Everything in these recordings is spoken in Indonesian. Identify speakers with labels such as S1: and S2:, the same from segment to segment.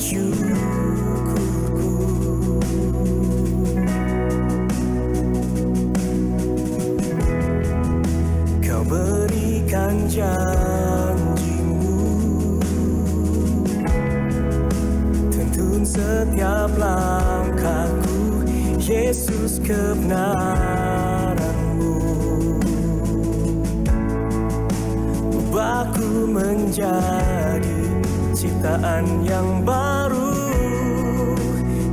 S1: syukurku. Kau berikan janjimu, tuntun setiap langkahku, Yesus kebenaranmu. Ubahku menjadi ciptaan yang baru,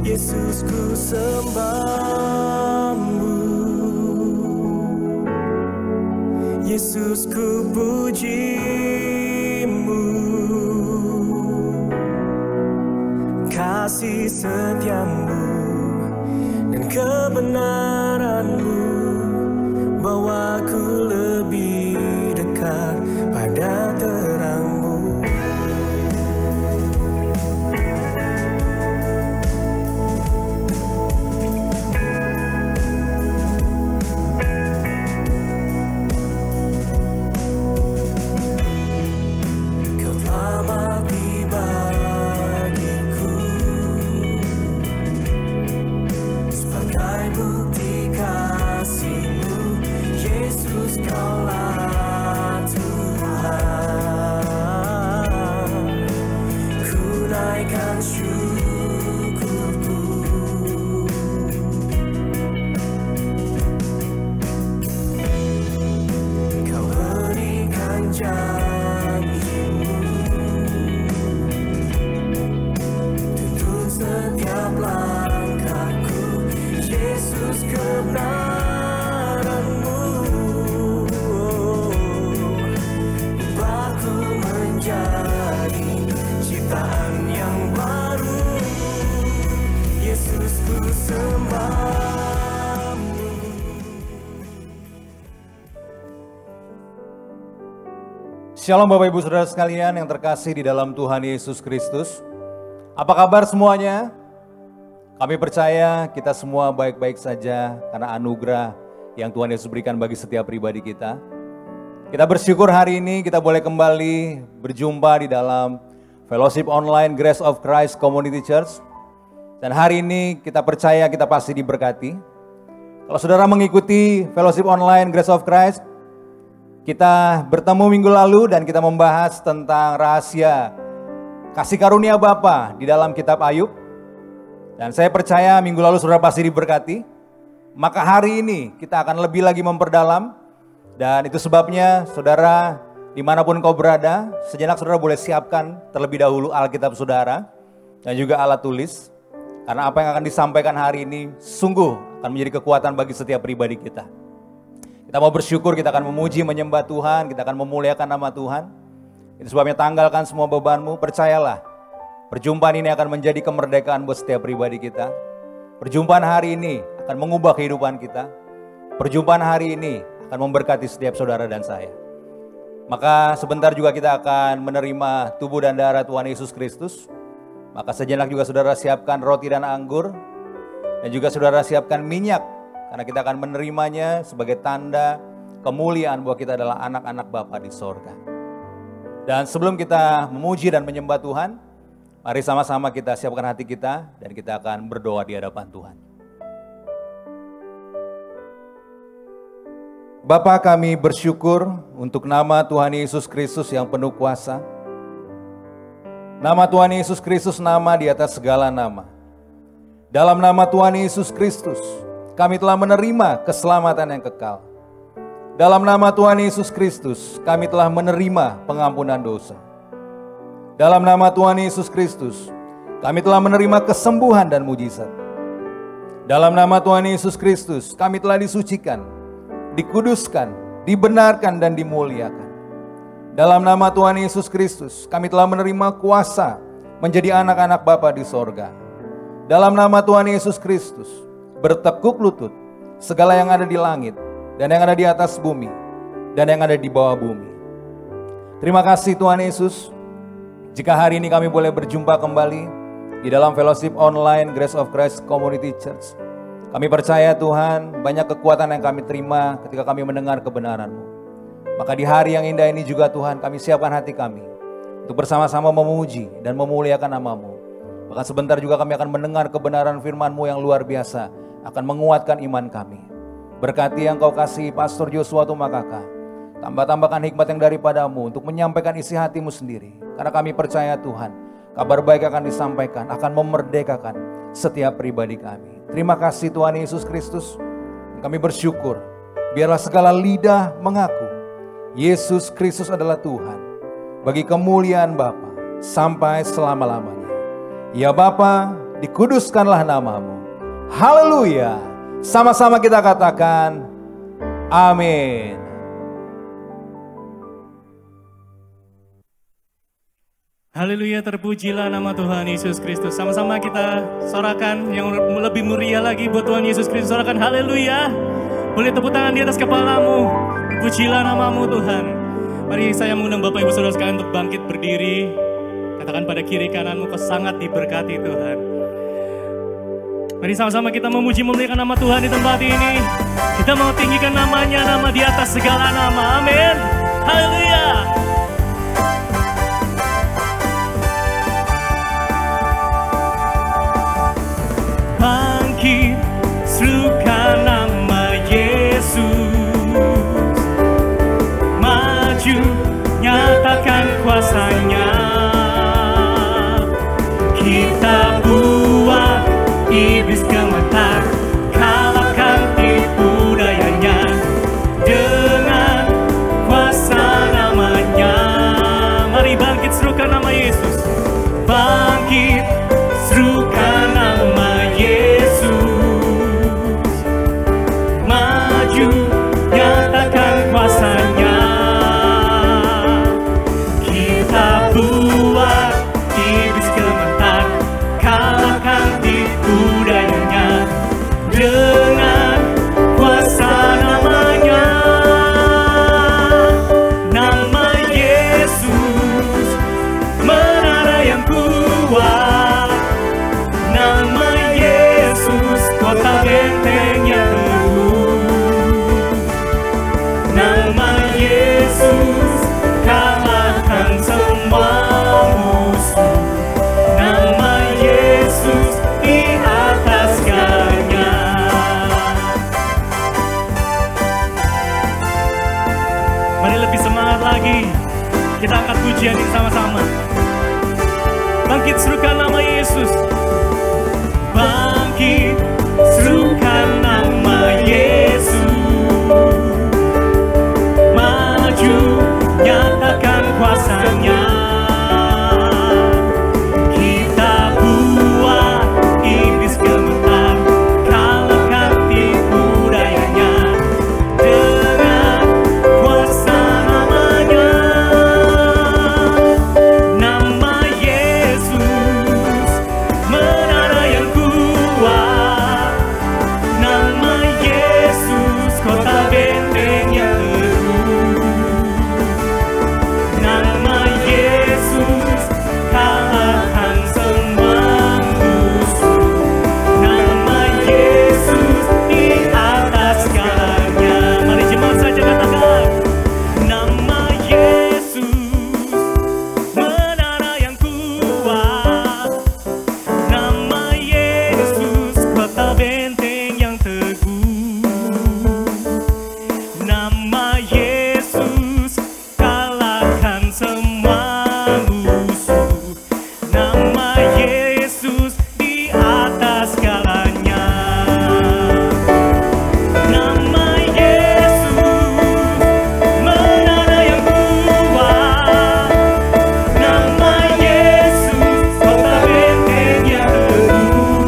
S1: Yesus ku sembahmu, Yesus ku pujimu. Kasih setiamu dan kebenaranmu bawaku lebih dekat pada terangmu. Kau telah mati bagiku sebagai bukti kasih-Mu, Yesus, Kaulah Tuhan. Ku naikkan syukurku. Kau berikan janji-Mu, tuntun setiap langkahku, Yesus kebenaranmu. Ubahku menjadi ciptaan yang baru, Yesus ku sembahmu.
S2: Shalom Bapak Ibu Saudara sekalian yang terkasih di dalam Tuhan Yesus Kristus. Apa kabar semuanya? Kami percaya kita semua baik-baik saja karena anugerah yang Tuhan Yesus berikan bagi setiap pribadi kita. Kita bersyukur hari ini kita boleh kembali berjumpa di dalam Fellowship Online Grace of Christ Community Church. Dan hari ini kita percaya kita pasti diberkati. Kalau saudara mengikuti Fellowship Online Grace of Christ, kita bertemu minggu lalu dan kita membahas tentang rahasia kasih karunia Bapa di dalam kitab Ayub. Dan saya percaya minggu lalu saudara pasti diberkati. Maka hari ini kita akan lebih lagi memperdalam. Dan itu sebabnya saudara dimanapun kau berada, sejenak saudara boleh siapkan terlebih dahulu Alkitab saudara dan juga alat tulis. Karena apa yang akan disampaikan hari ini sungguh akan menjadi kekuatan bagi setiap pribadi kita. Kita mau bersyukur, kita akan memuji, menyembah Tuhan, kita akan memuliakan nama Tuhan. Itu sebabnya tanggalkan semua bebanmu, percayalah. Perjumpaan ini akan menjadi kemerdekaan buat setiap pribadi kita. Perjumpaan hari ini akan mengubah kehidupan kita. Perjumpaan hari ini akan memberkati setiap saudara dan saya. Maka sebentar juga kita akan menerima tubuh dan darah Tuhan Yesus Kristus. Maka sejenak juga saudara siapkan roti dan anggur. Dan juga saudara siapkan minyak. Karena kita akan menerimanya sebagai tanda kemuliaan bahwa kita adalah anak-anak Bapa di sorga. Dan sebelum kita memuji dan menyembah Tuhan, mari sama-sama kita siapkan hati kita dan kita akan berdoa di hadapan Tuhan. Bapa, kami bersyukur untuk nama Tuhan Yesus Kristus yang penuh kuasa. Nama Tuhan Yesus Kristus nama di atas segala nama. Dalam nama Tuhan Yesus Kristus, kami telah menerima keselamatan yang kekal. Dalam nama Tuhan Yesus Kristus, kami telah menerima pengampunan dosa. Dalam nama Tuhan Yesus Kristus, kami telah menerima kesembuhan dan mujizat. Dalam nama Tuhan Yesus Kristus, kami telah disucikan, dikuduskan, dibenarkan dan dimuliakan. Dalam nama Tuhan Yesus Kristus, kami telah menerima kuasa menjadi anak-anak Bapa di sorga. Dalam nama Tuhan Yesus Kristus, bertekuk lutut segala yang ada di langit dan yang ada di atas bumi dan yang ada di bawah bumi. Terima kasih Tuhan Yesus, jika hari ini kami boleh berjumpa kembali di dalam Fellowship Online Grace of Christ Community Church. Kami percaya Tuhan, banyak kekuatan yang kami terima ketika kami mendengar kebenaran-Mu. Maka di hari yang indah ini juga Tuhan, kami siapkan hati kami untuk bersama-sama memuji dan memuliakan nama-Mu. Bahkan sebentar juga kami akan mendengar kebenaran firman-Mu yang luar biasa, akan menguatkan iman kami. Berkati yang Kau kasih Pastor Joshua Tumakaka. Tambah-tambahkan hikmat yang daripada-Mu untuk menyampaikan isi hati-Mu sendiri. Karena kami percaya Tuhan, kabar baik akan disampaikan, akan memerdekakan setiap pribadi kami. Terima kasih Tuhan Yesus Kristus. Kami bersyukur, biarlah segala lidah mengaku Yesus Kristus adalah Tuhan. Bagi kemuliaan Bapa sampai selama-lamanya. Ya Bapa, dikuduskanlah nama-Mu. Haleluya. Sama-sama kita katakan, amin.
S3: Haleluya, terpujilah nama Tuhan Yesus Kristus. Sama-sama kita sorakan yang lebih meriah lagi buat Tuhan Yesus Kristus. Sorakan haleluya. Boleh tepuk tangan di atas kepalamu. Terpujilah nama-Mu Tuhan. Mari saya mengundang Bapak Ibu Saudara sekalian untuk bangkit berdiri. Katakan pada kiri kananmu, kau sangat diberkati Tuhan. Mari sama-sama kita memuji memuliakan nama Tuhan di tempat ini. Kita mau tinggikan namanya, nama di atas segala nama. Amin. Haleluya. Bangkit, serukan nama Yesus. Maju, nyatakan kuasa-Nya. Kita buat iblis gemetar, kalahkan tipu dayanya dengan kuasa namanya. Mari bangkit, serukan nama Yesus. Bangkit, serukan nama Yesus. Maju, nyatakan kuasa-Nya. Kita buat iblis gemetar, kalahkan tipu dayanya dengan kuasa namanya. Nama Yesus, menara yang kuat. Nama Yesus, kota benteng yang teguh. Nama Yesus, kalahkan semua musuh. Nama Yesus di atas segalanya. Mari lebih semangat lagi. Kita angkat pujian ini sama-sama. Bangkit, serukan nama Yesus. Bangkit, serukan nama Yesus. Maju, nyatakan kuasa-Nya. Kita buat iblis gemetar, kalahkan tipu dayanya dengan kuasa namanya. Nama Yesus, menara yang kuat. Nama Yesus, kota benteng yang teguh. Nama Yesus, kalahkan semua musuh. Nama Yesus di atas segalanya. Mari jemaat saja katakan, nama Yesus, menara yang kuat. Nama Yesus, kota benteng yang teguh. Nama Yesus, kalahkan semua musuh. Nama Yesus di atas segalanya. Nama Yesus, menara yang kuat. Nama Yesus, kota benteng yang teguh.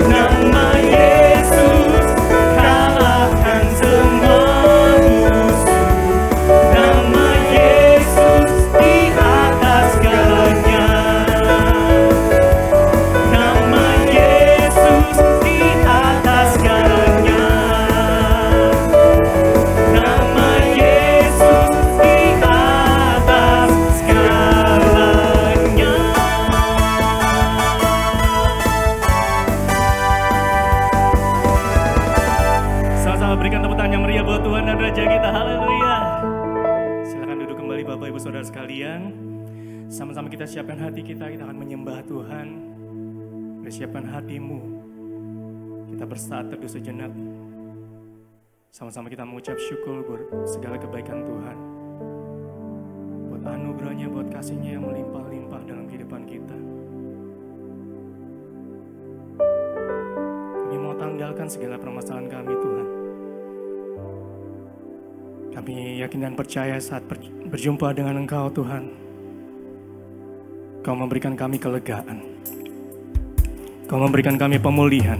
S3: Nama Yesus, kalahkan semua musuh. Nama Yesus di atas segalanya. Nama Yesus di atas segalanya. Nama Yesus di atas segalanya. Sama-sama berikan tepuk tangan yang meriah buat Tuhan dan Raja kita. Haleluya. Silakan duduk kembali Bapak Ibu Saudara sekalian. Sama-sama kita siapkan hati kita akan menyembah Tuhan. Kita siapkan hatimu. Kita bersaat teduh sejenak. Sama-sama kita mengucap syukur buat segala kebaikan Tuhan. Buat anugerahnya, buat kasihnya yang melimpah-limpah dalam kehidupan kita. Kami mau tanggalkan segala permasalahan kami Tuhan. Kami yakin dan percaya saat berjumpa dengan Engkau Tuhan, Kau memberikan kami kelegaan. Kau memberikan kami pemulihan.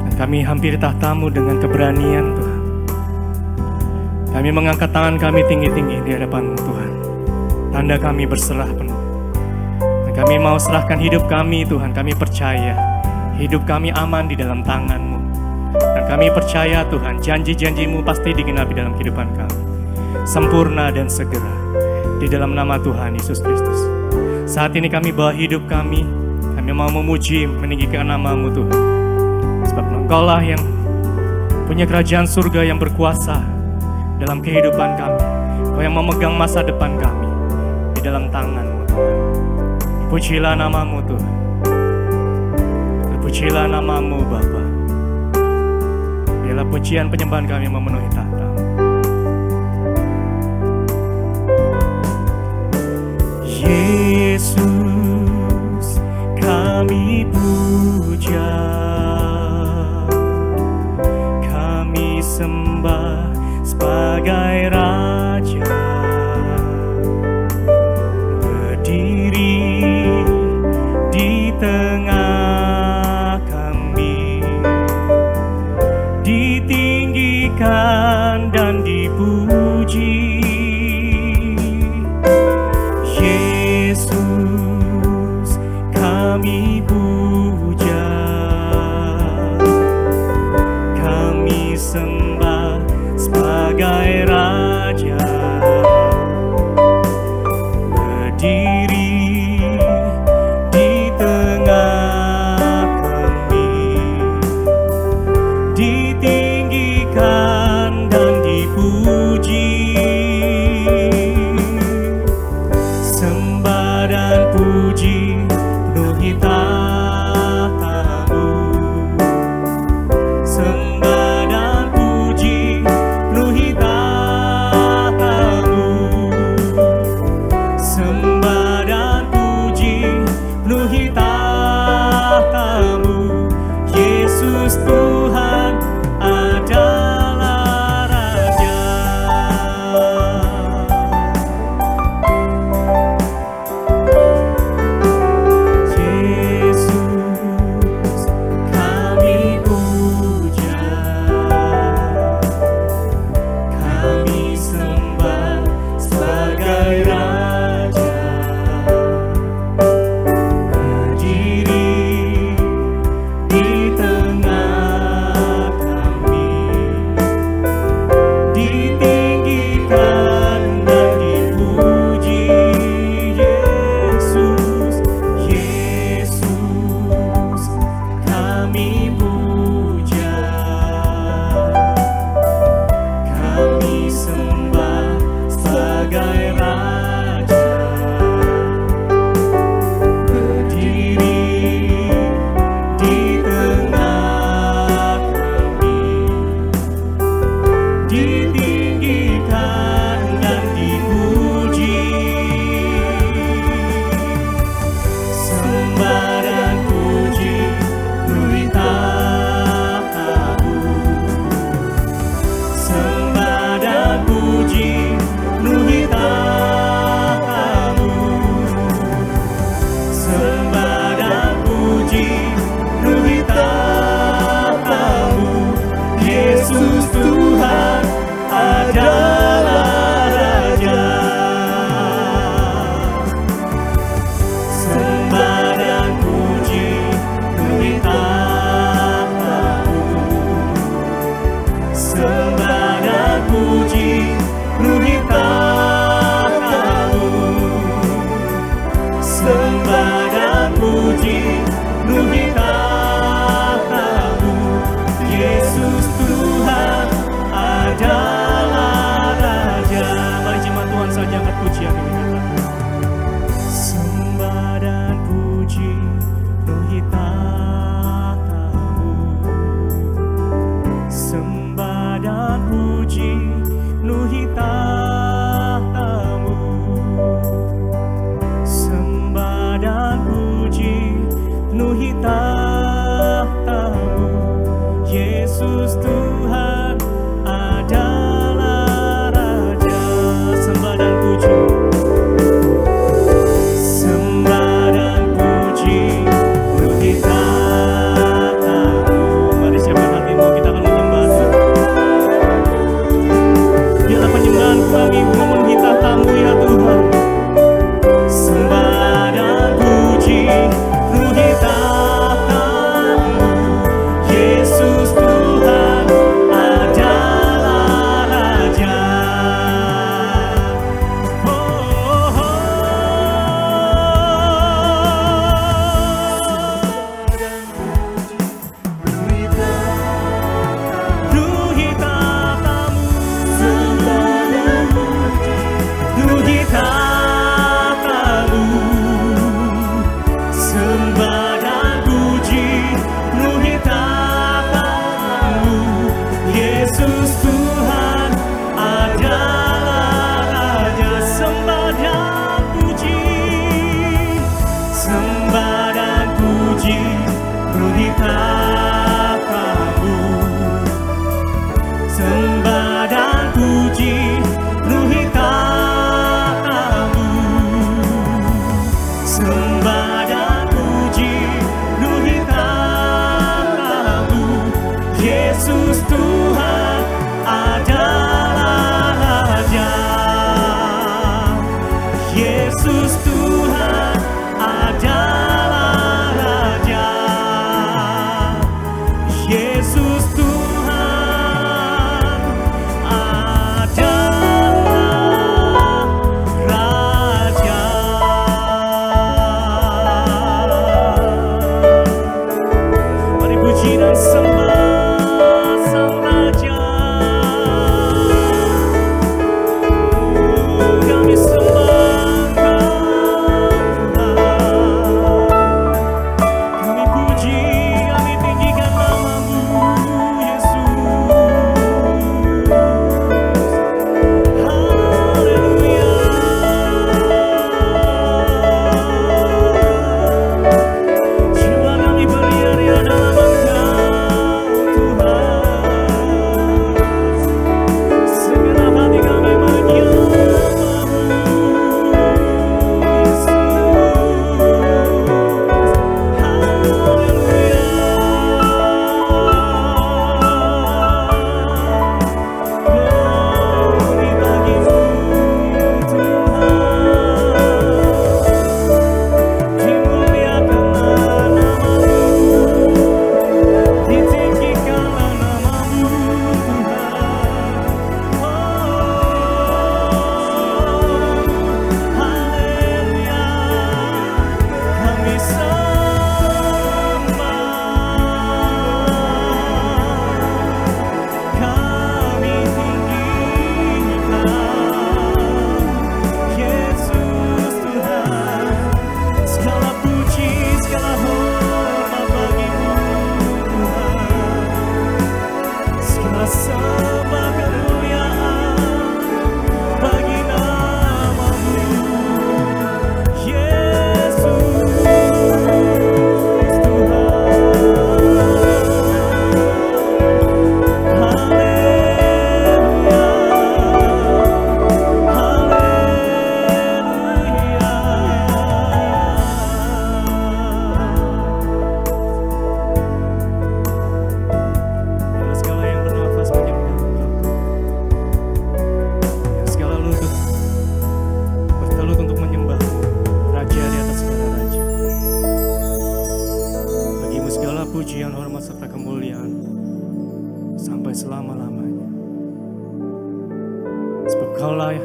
S3: Dan kami hampiri tahta-Mu dengan keberanian Tuhan. Kami mengangkat tangan kami tinggi-tinggi di hadapan-Mu Tuhan. Tanda kami berserah penuh. Dan kami mau serahkan hidup kami Tuhan. Kami percaya hidup kami aman di dalam tangan-Mu. Dan kami percaya Tuhan, janji-janji-Mu pasti digenapi dalam kehidupan kami. Sempurna dan segera. Di dalam nama Tuhan Yesus Kristus. Saat ini kami bawa hidup kami mau memuji, meninggikan nama-Mu Tuhan. Sebab Engkau-lah yang punya kerajaan surga yang berkuasa dalam kehidupan kami. Engkau yang memegang masa depan kami di dalam tangan-Mu Tuhan. Pujilah nama-Mu Tuhan. Pujilah nama-Mu Bapa. Biarlah pujian penyembahan kami memenuhi tahta-Mu. Yesus kami puja, kami sembah sebagai Raja, berdiri di tengah kami, ditinggikan dan dipuji. Yesus kami puja, kami sembah sebagai Raja, berdiri di tengah kami, ditinggikan dan dipuji. Dan puji penuhi tahta-Mu, sembah dan puji penuhi tahta-Mu, sembah dan puji penuhi tahta-Mu. Yesus Tuhan adalah Raja. Engkaulah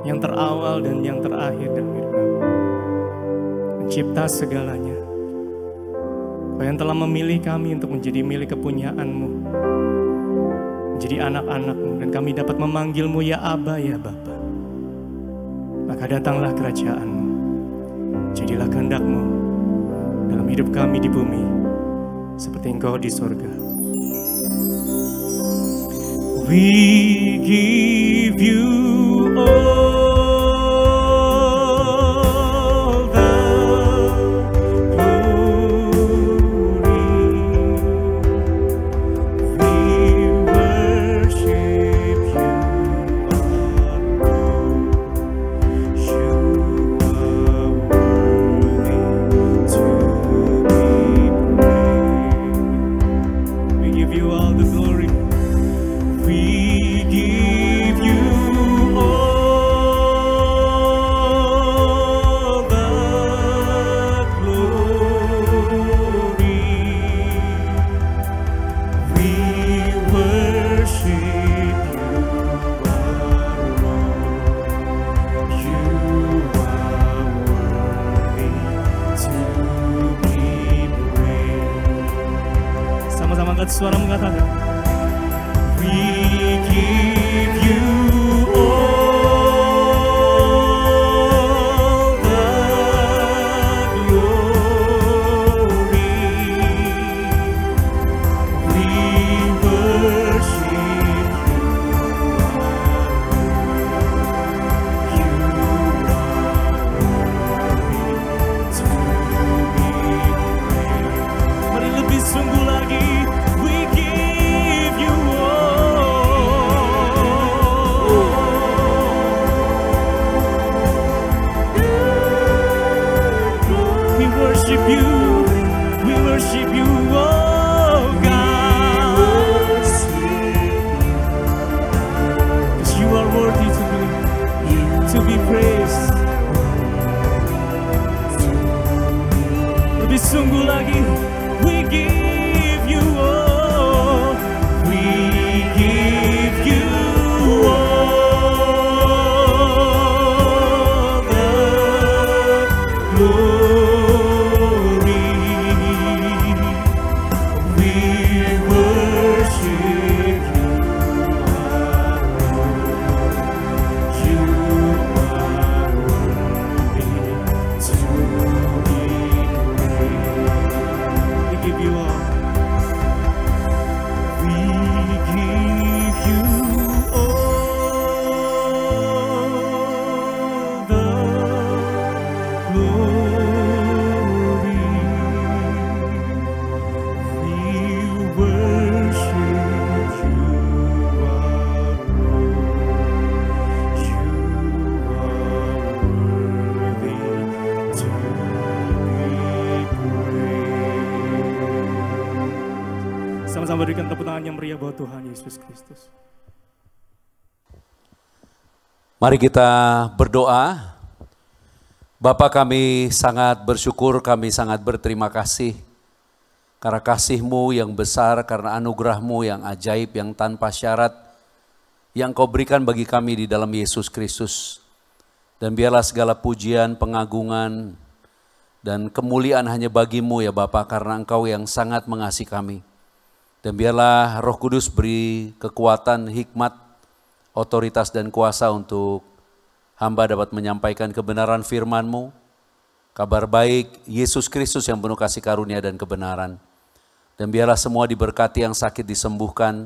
S3: yang terawal dan yang terakhir dalam hidup kami. Mencipta segalanya. Kau yang telah memilih kami untuk menjadi milik kepunyaan-Mu, menjadi anak-anak-Mu, dan kami dapat memanggil-Mu ya Aba, ya Bapa. Maka datanglah kerajaan-Mu, jadilah kehendak-Mu dalam hidup kami di bumi, seperti Engkau di surga. We give you all the glory. We worship you, our Lord. You are worthy to be praised. We give you all the glory. We give you all the glory. We worship you, our Lord. You are worthy to be praised. Sama-sama angkat suara mengatakan, we give you all the glory. We worship you, you are worthy to be praised. Mari lebih sungguh lagi, we give you worship you, we worship you, oh God, 'cause you are worthy to be praised. Lebih sungguh lagi, we give you all, we give you all the glory. Sama-sama berikan tepuk tangan yang meriah buat Tuhan Yesus Kristus.
S4: Mari kita berdoa. Bapa, kami sangat bersyukur, kami sangat berterima kasih karena kasih-Mu yang besar, karena anugerah-Mu yang ajaib, yang tanpa syarat, yang Kau berikan bagi kami di dalam Yesus Kristus. Dan biarlah segala pujian, pengagungan, dan kemuliaan hanya bagi-Mu ya Bapa, karena Engkau yang sangat mengasihi kami. Dan biarlah Roh Kudus beri kekuatan, hikmat, otoritas dan kuasa untuk hamba dapat menyampaikan kebenaran firman-Mu, kabar baik Yesus Kristus yang penuh kasih karunia dan kebenaran. Dan biarlah semua diberkati, yang sakit disembuhkan,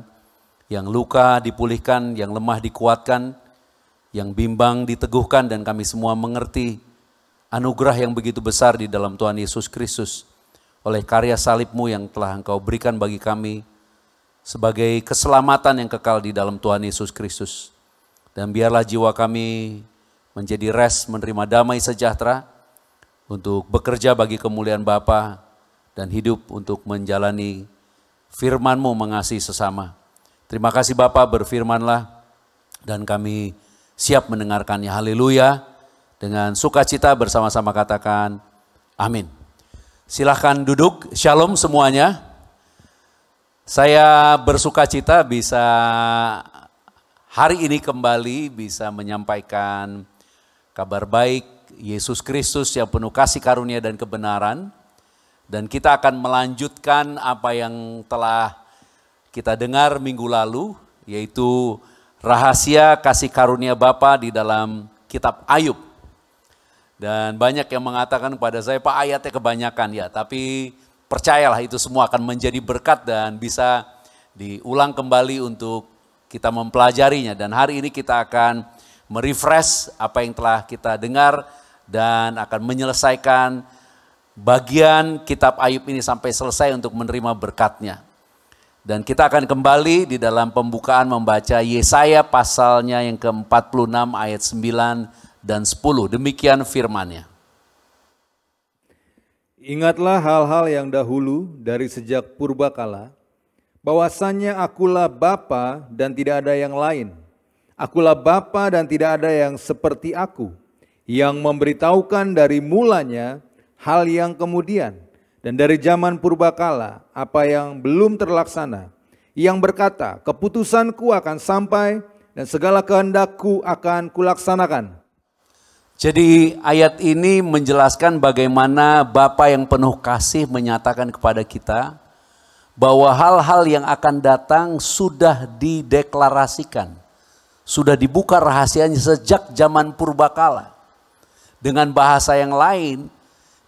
S4: yang luka dipulihkan, yang lemah dikuatkan, yang bimbang diteguhkan, dan kami semua mengerti anugerah yang begitu besar di dalam Tuhan Yesus Kristus oleh karya salib-Mu yang telah Engkau berikan bagi kami sebagai keselamatan yang kekal di dalam Tuhan Yesus Kristus. Dan biarlah jiwa kami menjadi rest, menerima damai sejahtera untuk bekerja bagi kemuliaan Bapa dan hidup untuk menjalani firman-Mu, mengasihi sesama. Terima kasih Bapa, berfirmanlah dan kami siap mendengarkannya. Haleluya. Dengan sukacita bersama-sama katakan amin. Silahkan duduk. Shalom semuanya. Saya bersukacita bisa hari ini kembali bisa menyampaikan kabar baik Yesus Kristus yang penuh kasih karunia dan kebenaran. Dan kita akan melanjutkan apa yang telah kita dengar minggu lalu, yaitu rahasia kasih karunia Bapa di dalam kitab Ayub. Dan banyak yang mengatakan kepada saya, Pak, ayatnya kebanyakan ya, tapi percayalah itu semua akan menjadi berkat dan bisa diulang kembali untuk kita mempelajarinya. Dan hari ini kita akan merefresh apa yang telah kita dengar dan akan menyelesaikan bagian kitab Ayub ini sampai selesai untuk menerima berkatnya. Dan kita akan kembali di dalam pembukaan membaca Yesaya pasalnya yang ke-46 ayat 9 dan 10. Demikian firman-Nya.
S2: Ingatlah hal-hal yang dahulu dari sejak purbakala, bahwasannya akulah Bapa dan tidak ada yang lain. Akulah Bapa dan tidak ada yang seperti aku, yang memberitahukan dari mulanya hal yang kemudian, dan dari zaman purbakala apa yang belum terlaksana, yang berkata, keputusanku akan sampai dan segala kehendakku akan kulaksanakan.
S4: Jadi ayat ini menjelaskan bagaimana Bapa yang penuh kasih menyatakan kepada kita bahwa hal-hal yang akan datang sudah dideklarasikan, sudah dibuka rahasianya sejak zaman purbakala. Dengan bahasa yang lain,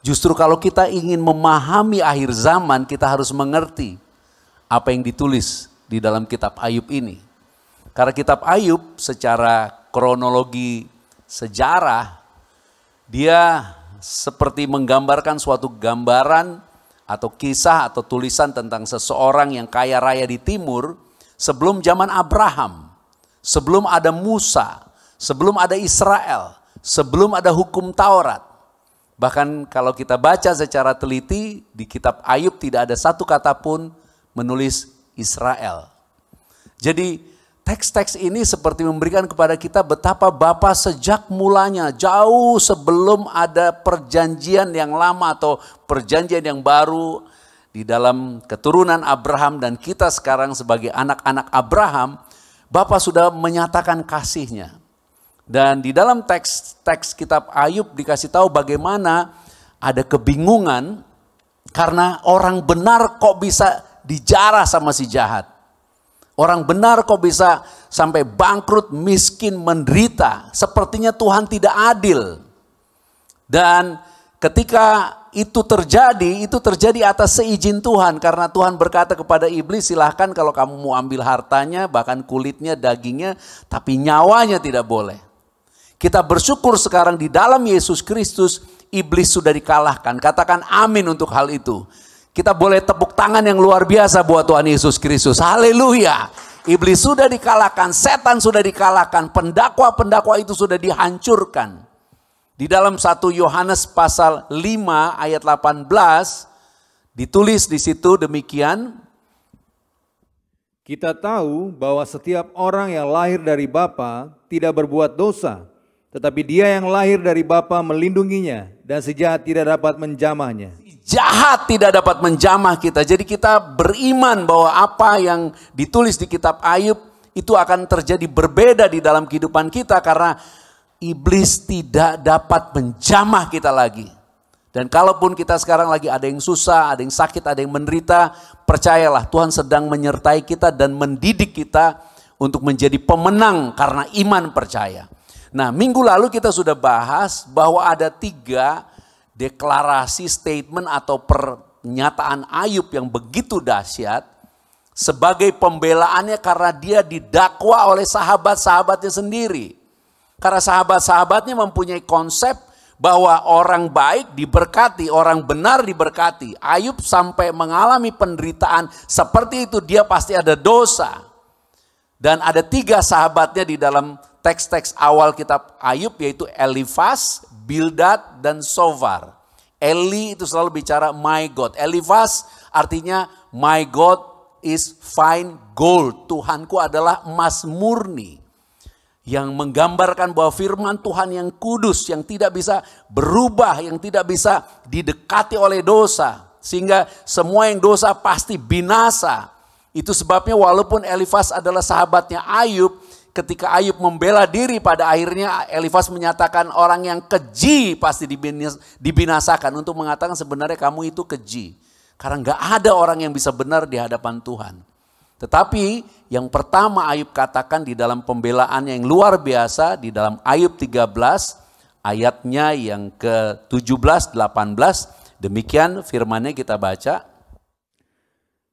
S4: justru kalau kita ingin memahami akhir zaman, kita harus mengerti apa yang ditulis di dalam kitab Ayub ini. Karena kitab Ayub secara kronologi sejarah, dia seperti menggambarkan suatu gambaran atau kisah atau tulisan tentang seseorang yang kaya raya di timur sebelum zaman Abraham, sebelum ada Musa, sebelum ada Israel, sebelum ada hukum Taurat. Bahkan kalau kita baca secara teliti di kitab Ayub tidak ada satu kata pun menulis Israel. Jadi teks-teks ini seperti memberikan kepada kita betapa Bapa sejak mulanya, jauh sebelum ada perjanjian yang lama atau perjanjian yang baru di dalam keturunan Abraham dan kita sekarang sebagai anak-anak Abraham, Bapa sudah menyatakan kasih-Nya. Dan di dalam teks kitab Ayub dikasih tahu bagaimana ada kebingungan karena orang benar kok bisa dijarah sama si jahat. Orang benar kok bisa sampai bangkrut, miskin, menderita. Sepertinya Tuhan tidak adil. Dan ketika itu terjadi atas seizin Tuhan. Karena Tuhan berkata kepada iblis, silahkan kalau kamu mau ambil hartanya, bahkan kulitnya, dagingnya, tapi nyawanya tidak boleh. Kita bersyukur sekarang di dalam Yesus Kristus, iblis sudah dikalahkan. Katakan amin untuk hal itu. Kita boleh tepuk tangan yang luar biasa buat Tuhan Yesus Kristus. Haleluya. Iblis sudah dikalahkan, setan sudah dikalahkan, pendakwa-pendakwa itu sudah dihancurkan. Di dalam 1 Yohanes pasal 5 ayat 18 ditulis di situ demikian.
S2: Kita tahu bahwa setiap orang yang lahir dari Bapa tidak berbuat dosa, tetapi dia yang lahir dari Bapa melindunginya dan si jahat tidak dapat menjamahnya.
S4: Jahat tidak dapat menjamah kita. Jadi kita beriman bahwa apa yang ditulis di kitab Ayub itu akan terjadi berbeda di dalam kehidupan kita karena iblis tidak dapat menjamah kita lagi. Dan kalaupun kita sekarang lagi ada yang susah, ada yang sakit, ada yang menderita, percayalah Tuhan sedang menyertai kita dan mendidik kita untuk menjadi pemenang karena iman percaya. Nah, minggu lalu kita sudah bahas bahwa ada 3 deklarasi statement atau pernyataan Ayub yang begitu dahsyat sebagai pembelaannya karena dia didakwa oleh sahabat-sahabatnya sendiri. Karena sahabat-sahabatnya mempunyai konsep bahwa orang baik diberkati, orang benar diberkati. Ayub sampai mengalami penderitaan seperti itu, dia pasti ada dosa. Dan ada 3 sahabatnya di dalam teks-teks awal kitab Ayub yaitu Elifaz, Bildad, dan Zophar. Eli itu selalu bicara my God. Elifaz artinya my God is fine gold. Tuhanku adalah emas murni. Yang menggambarkan bahwa firman Tuhan yang kudus, yang tidak bisa berubah, yang tidak bisa didekati oleh dosa. Sehingga semua yang dosa pasti binasa. Itu sebabnya walaupun Elifaz adalah sahabatnya Ayub, ketika Ayub membela diri, pada akhirnya Elifas menyatakan orang yang keji pasti dibinasakan, untuk mengatakan sebenarnya kamu itu keji. Karena nggak ada orang yang bisa benar di hadapan Tuhan. Tetapi yang pertama Ayub katakan di dalam pembelaannya yang luar biasa, di dalam Ayub 13 ayatnya yang ke-17, 18, demikian firman-Nya kita baca.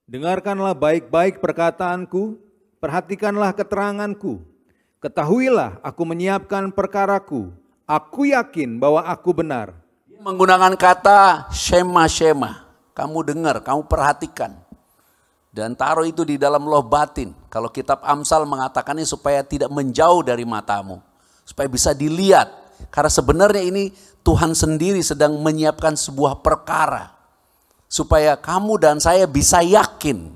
S2: Dengarkanlah baik-baik perkataanku, perhatikanlah keteranganku. Ketahuilah aku menyiapkan perkaraku. Aku yakin bahwa aku benar.
S4: Menggunakan kata shema-shema. Kamu dengar, kamu perhatikan. Dan taruh itu di dalam loh batin. Kalau kitab Amsal mengatakannya supaya tidak menjauh dari matamu. Supaya bisa dilihat. Karena sebenarnya ini Tuhan sendiri sedang menyiapkan sebuah perkara. Supaya kamu dan saya bisa yakin.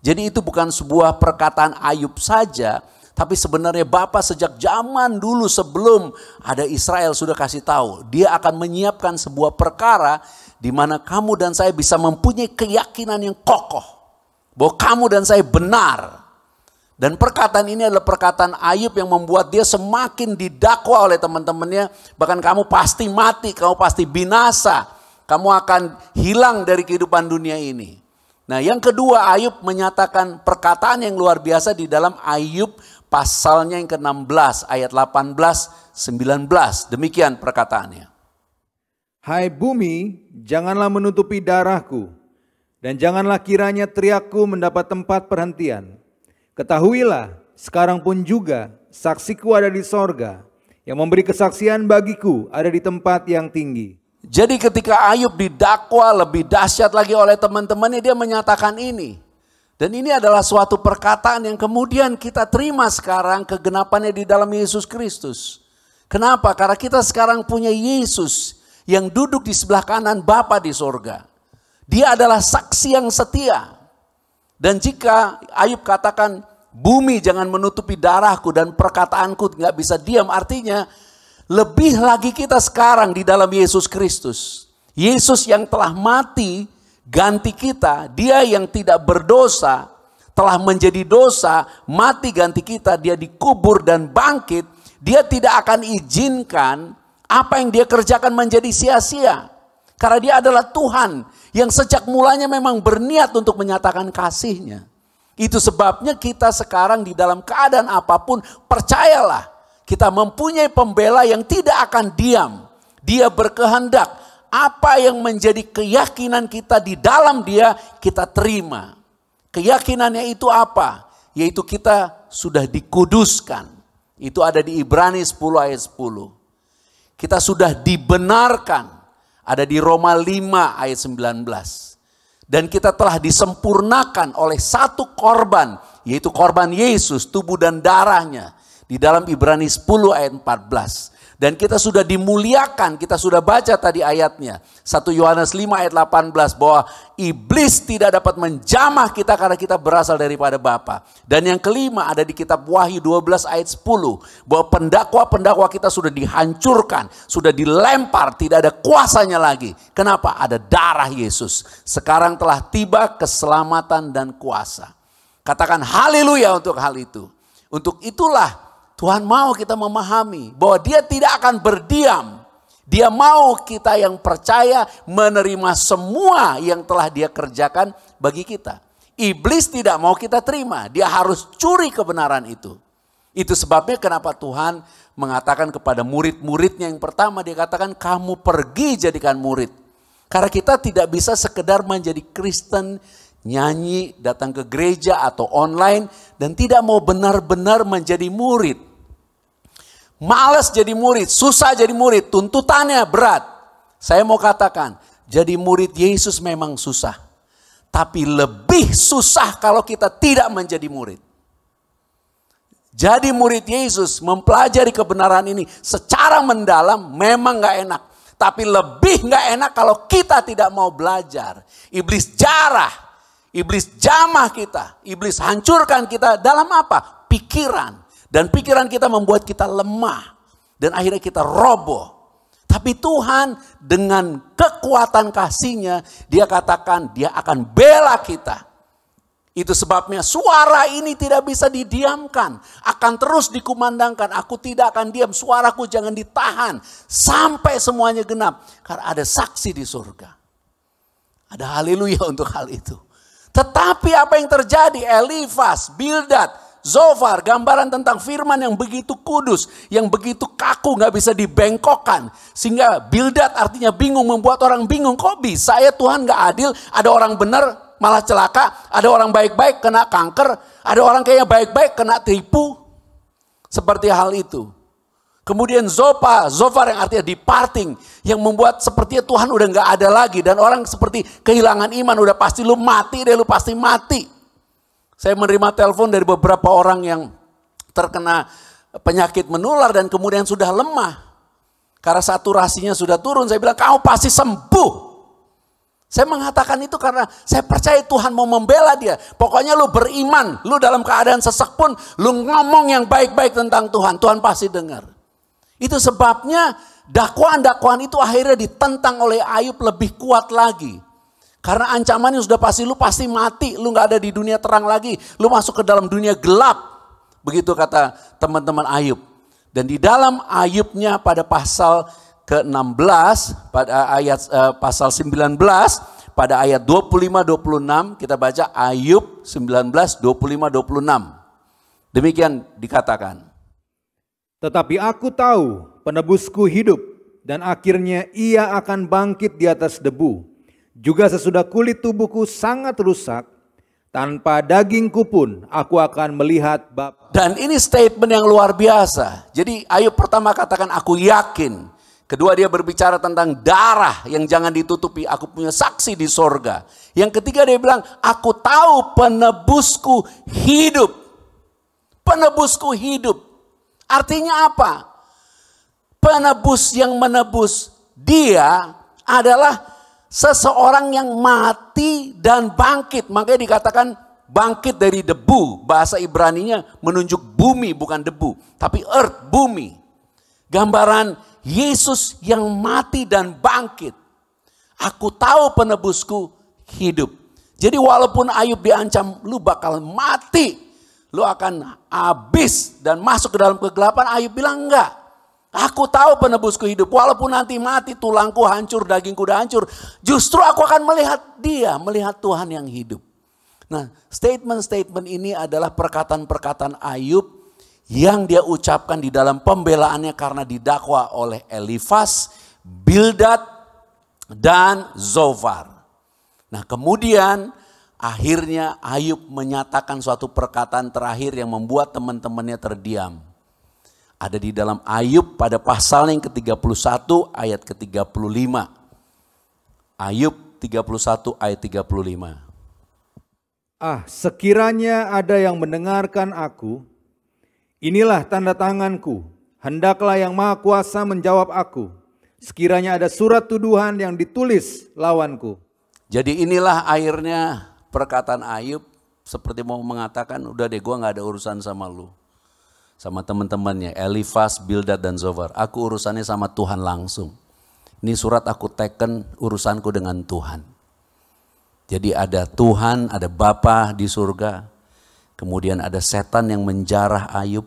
S4: Jadi itu bukan sebuah perkataan Ayub saja, tapi sebenarnya Bapa sejak zaman dulu sebelum ada Israel sudah kasih tahu. Dia akan menyiapkan sebuah perkara di mana kamu dan saya bisa mempunyai keyakinan yang kokoh. Bahwa kamu dan saya benar. Dan perkataan ini adalah perkataan Ayub yang membuat dia semakin didakwa oleh teman-temannya. Bahkan kamu pasti mati, kamu pasti binasa. Kamu akan hilang dari kehidupan dunia ini. Nah, yang kedua, Ayub menyatakan perkataan yang luar biasa di dalam Ayub pasalnya yang ke-16 ayat 18-19. Demikian perkataannya.
S2: Hai bumi, janganlah menutupi darahku, dan janganlah kiranya teriakku mendapat tempat perhentian. Ketahuilah, sekarang pun juga saksiku ada di sorga, yang memberi kesaksian bagiku ada di tempat yang tinggi.
S4: Jadi ketika Ayub didakwa lebih dahsyat lagi oleh teman-temannya, dia menyatakan ini. Dan ini adalah suatu perkataan yang kemudian kita terima sekarang kegenapannya di dalam Yesus Kristus. Kenapa? Karena kita sekarang punya Yesus yang duduk di sebelah kanan Bapa di sorga. Dia adalah saksi yang setia. Dan jika Ayub katakan bumi jangan menutupi darahku dan perkataanku nggak bisa diam, artinya lebih lagi kita sekarang di dalam Yesus Kristus. Yesus yang telah mati ganti kita. Dia yang tidak berdosa telah menjadi dosa, mati ganti kita. Dia dikubur dan bangkit. Dia tidak akan izinkan apa yang dia kerjakan menjadi sia-sia. Karena dia adalah Tuhan yang sejak mulanya memang berniat untuk menyatakan kasih-Nya. Itu sebabnya kita sekarang di dalam keadaan apapun, percayalah. Kita mempunyai pembela yang tidak akan diam. Dia berkehendak. Apa yang menjadi keyakinan kita di dalam Dia, kita terima. Keyakinannya itu apa? Yaitu kita sudah dikuduskan. Itu ada di Ibrani 10 ayat 10. Kita sudah dibenarkan. Ada di Roma 5 ayat 19. Dan kita telah disempurnakan oleh satu korban. Yaitu korban Yesus, tubuh dan darahnya. Di dalam Ibrani 10 ayat 14. Dan kita sudah dimuliakan, kita sudah baca tadi ayatnya. 1 Yohanes 5 ayat 18 bahwa iblis tidak dapat menjamah kita karena kita berasal daripada Bapa. Dan yang kelima ada di kitab Wahyu 12 ayat 10. Bahwa pendakwa-pendakwa kita sudah dihancurkan, sudah dilempar, tidak ada kuasanya lagi. Kenapa? Ada darah Yesus. Sekarang telah tiba keselamatan dan kuasa. Katakan haleluya untuk hal itu. Untuk itulah Tuhan mau kita memahami bahwa Dia tidak akan berdiam. Dia mau kita yang percaya menerima semua yang telah Dia kerjakan bagi kita. Iblis tidak mau kita terima. Dia harus curi kebenaran itu. Itu sebabnya kenapa Tuhan mengatakan kepada murid-muridnya yang pertama, Dia katakan kamu pergi jadikan murid. Karena kita tidak bisa sekedar menjadi Kristen, nyanyi, datang ke gereja atau online dan tidak mau benar-benar menjadi murid. Malas jadi murid, susah jadi murid, tuntutannya berat. Saya mau katakan, jadi murid Yesus memang susah. Tapi lebih susah kalau kita tidak menjadi murid. Jadi murid Yesus mempelajari kebenaran ini secara mendalam memang gak enak. Tapi lebih gak enak kalau kita tidak mau belajar. Iblis jarah, iblis jamah kita, iblis hancurkan kita dalam apa? Pikiran. Dan pikiran kita membuat kita lemah. Dan akhirnya kita roboh. Tapi Tuhan dengan kekuatan kasih-Nya, Dia katakan Dia akan bela kita. Itu sebabnya suara ini tidak bisa didiamkan. Akan terus dikumandangkan. Aku tidak akan diam. Suaraku jangan ditahan. Sampai semuanya genap. Karena ada saksi di surga. Ada haleluya untuk hal itu. Tetapi apa yang terjadi? Elifas, Bildad, Zofar. Gambaran tentang firman yang begitu kudus. Yang begitu kaku, gak bisa dibengkokkan. Sehingga Bildad artinya bingung. Membuat orang bingung. Kok bisa ya Tuhan gak adil? Ada orang benar malah celaka, ada orang baik-baik kena kanker, ada orang kayaknya baik-baik kena tipu. Seperti hal itu. Kemudian Zofar yang artinya departing, yang membuat sepertinya Tuhan udah gak ada lagi. Dan orang seperti kehilangan iman, udah pasti lu mati deh, lu pasti mati. Saya menerima telepon dari beberapa orang yang terkena penyakit menular dan kemudian sudah lemah. Karena saturasinya sudah turun, saya bilang kamu pasti sembuh. Saya mengatakan itu karena saya percaya Tuhan mau membela dia. Pokoknya lu beriman, lu dalam keadaan sesek pun, lu ngomong yang baik-baik tentang Tuhan. Tuhan pasti dengar. Itu sebabnya dakwaan-dakwaan itu akhirnya ditentang oleh Ayub lebih kuat lagi. Karena ancamannya sudah pasti, lu pasti mati. Lu gak ada di dunia terang lagi. Lu masuk ke dalam dunia gelap. Begitu kata teman-teman Ayub. Dan di dalam Ayubnya pada pasal ke-16 pada ayat pasal 19 pada ayat 25-26 kita baca Ayub 19 25-26. Demikian dikatakan.
S2: Tetapi aku tahu penebusku hidup dan akhirnya ia akan bangkit di atas debu. Juga sesudah kulit tubuhku sangat rusak, tanpa dagingku pun aku akan melihat Bapa.
S4: Dan ini statement yang luar biasa. Jadi Ayub pertama katakan aku yakin. Kedua dia berbicara tentang darah yang jangan ditutupi. Aku punya saksi di sorga. Yang ketiga dia bilang, aku tahu penebusku hidup. Penebusku hidup. Artinya apa? Penebus yang menebus dia adalah seseorang yang mati dan bangkit. Makanya dikatakan bangkit dari debu. Bahasa Ibraninya menunjuk bumi bukan debu. Tapi earth, bumi. Gambaran Yesus yang mati dan bangkit. Aku tahu penebusku hidup. Jadi walaupun Ayub diancam, lu bakal mati. Lu akan habis dan masuk ke dalam kegelapan. Ayub bilang enggak. Aku tahu penebusku hidup. Walaupun nanti mati, tulangku hancur, dagingku udah hancur. Justru aku akan melihat dia, melihat Tuhan yang hidup. Nah, statement-statement ini adalah perkataan-perkataan Ayub yang dia ucapkan di dalam pembelaannya karena didakwa oleh Elifas, Bildad, dan Zofar. Nah kemudian akhirnya Ayub menyatakan suatu perkataan terakhir yang membuat teman-temannya terdiam. Ada di dalam Ayub pada pasal yang ke-31 ayat ke-35. Ayub 31 ayat 35.
S2: Ah, sekiranya ada yang mendengarkan aku, inilah tanda tanganku, hendaklah yang Maha Kuasa menjawab aku. Sekiranya ada surat tuduhan yang ditulis lawanku.
S4: Jadi inilah akhirnya perkataan Ayub seperti mau mengatakan, udah deh gue gak ada urusan sama lu. Sama teman-temannya, Elifas, Bildad, dan Zofar. Aku urusannya sama Tuhan langsung. Ini surat aku teken urusanku dengan Tuhan. Jadi ada Tuhan, ada Bapa di surga. Kemudian ada setan yang menjarah Ayub,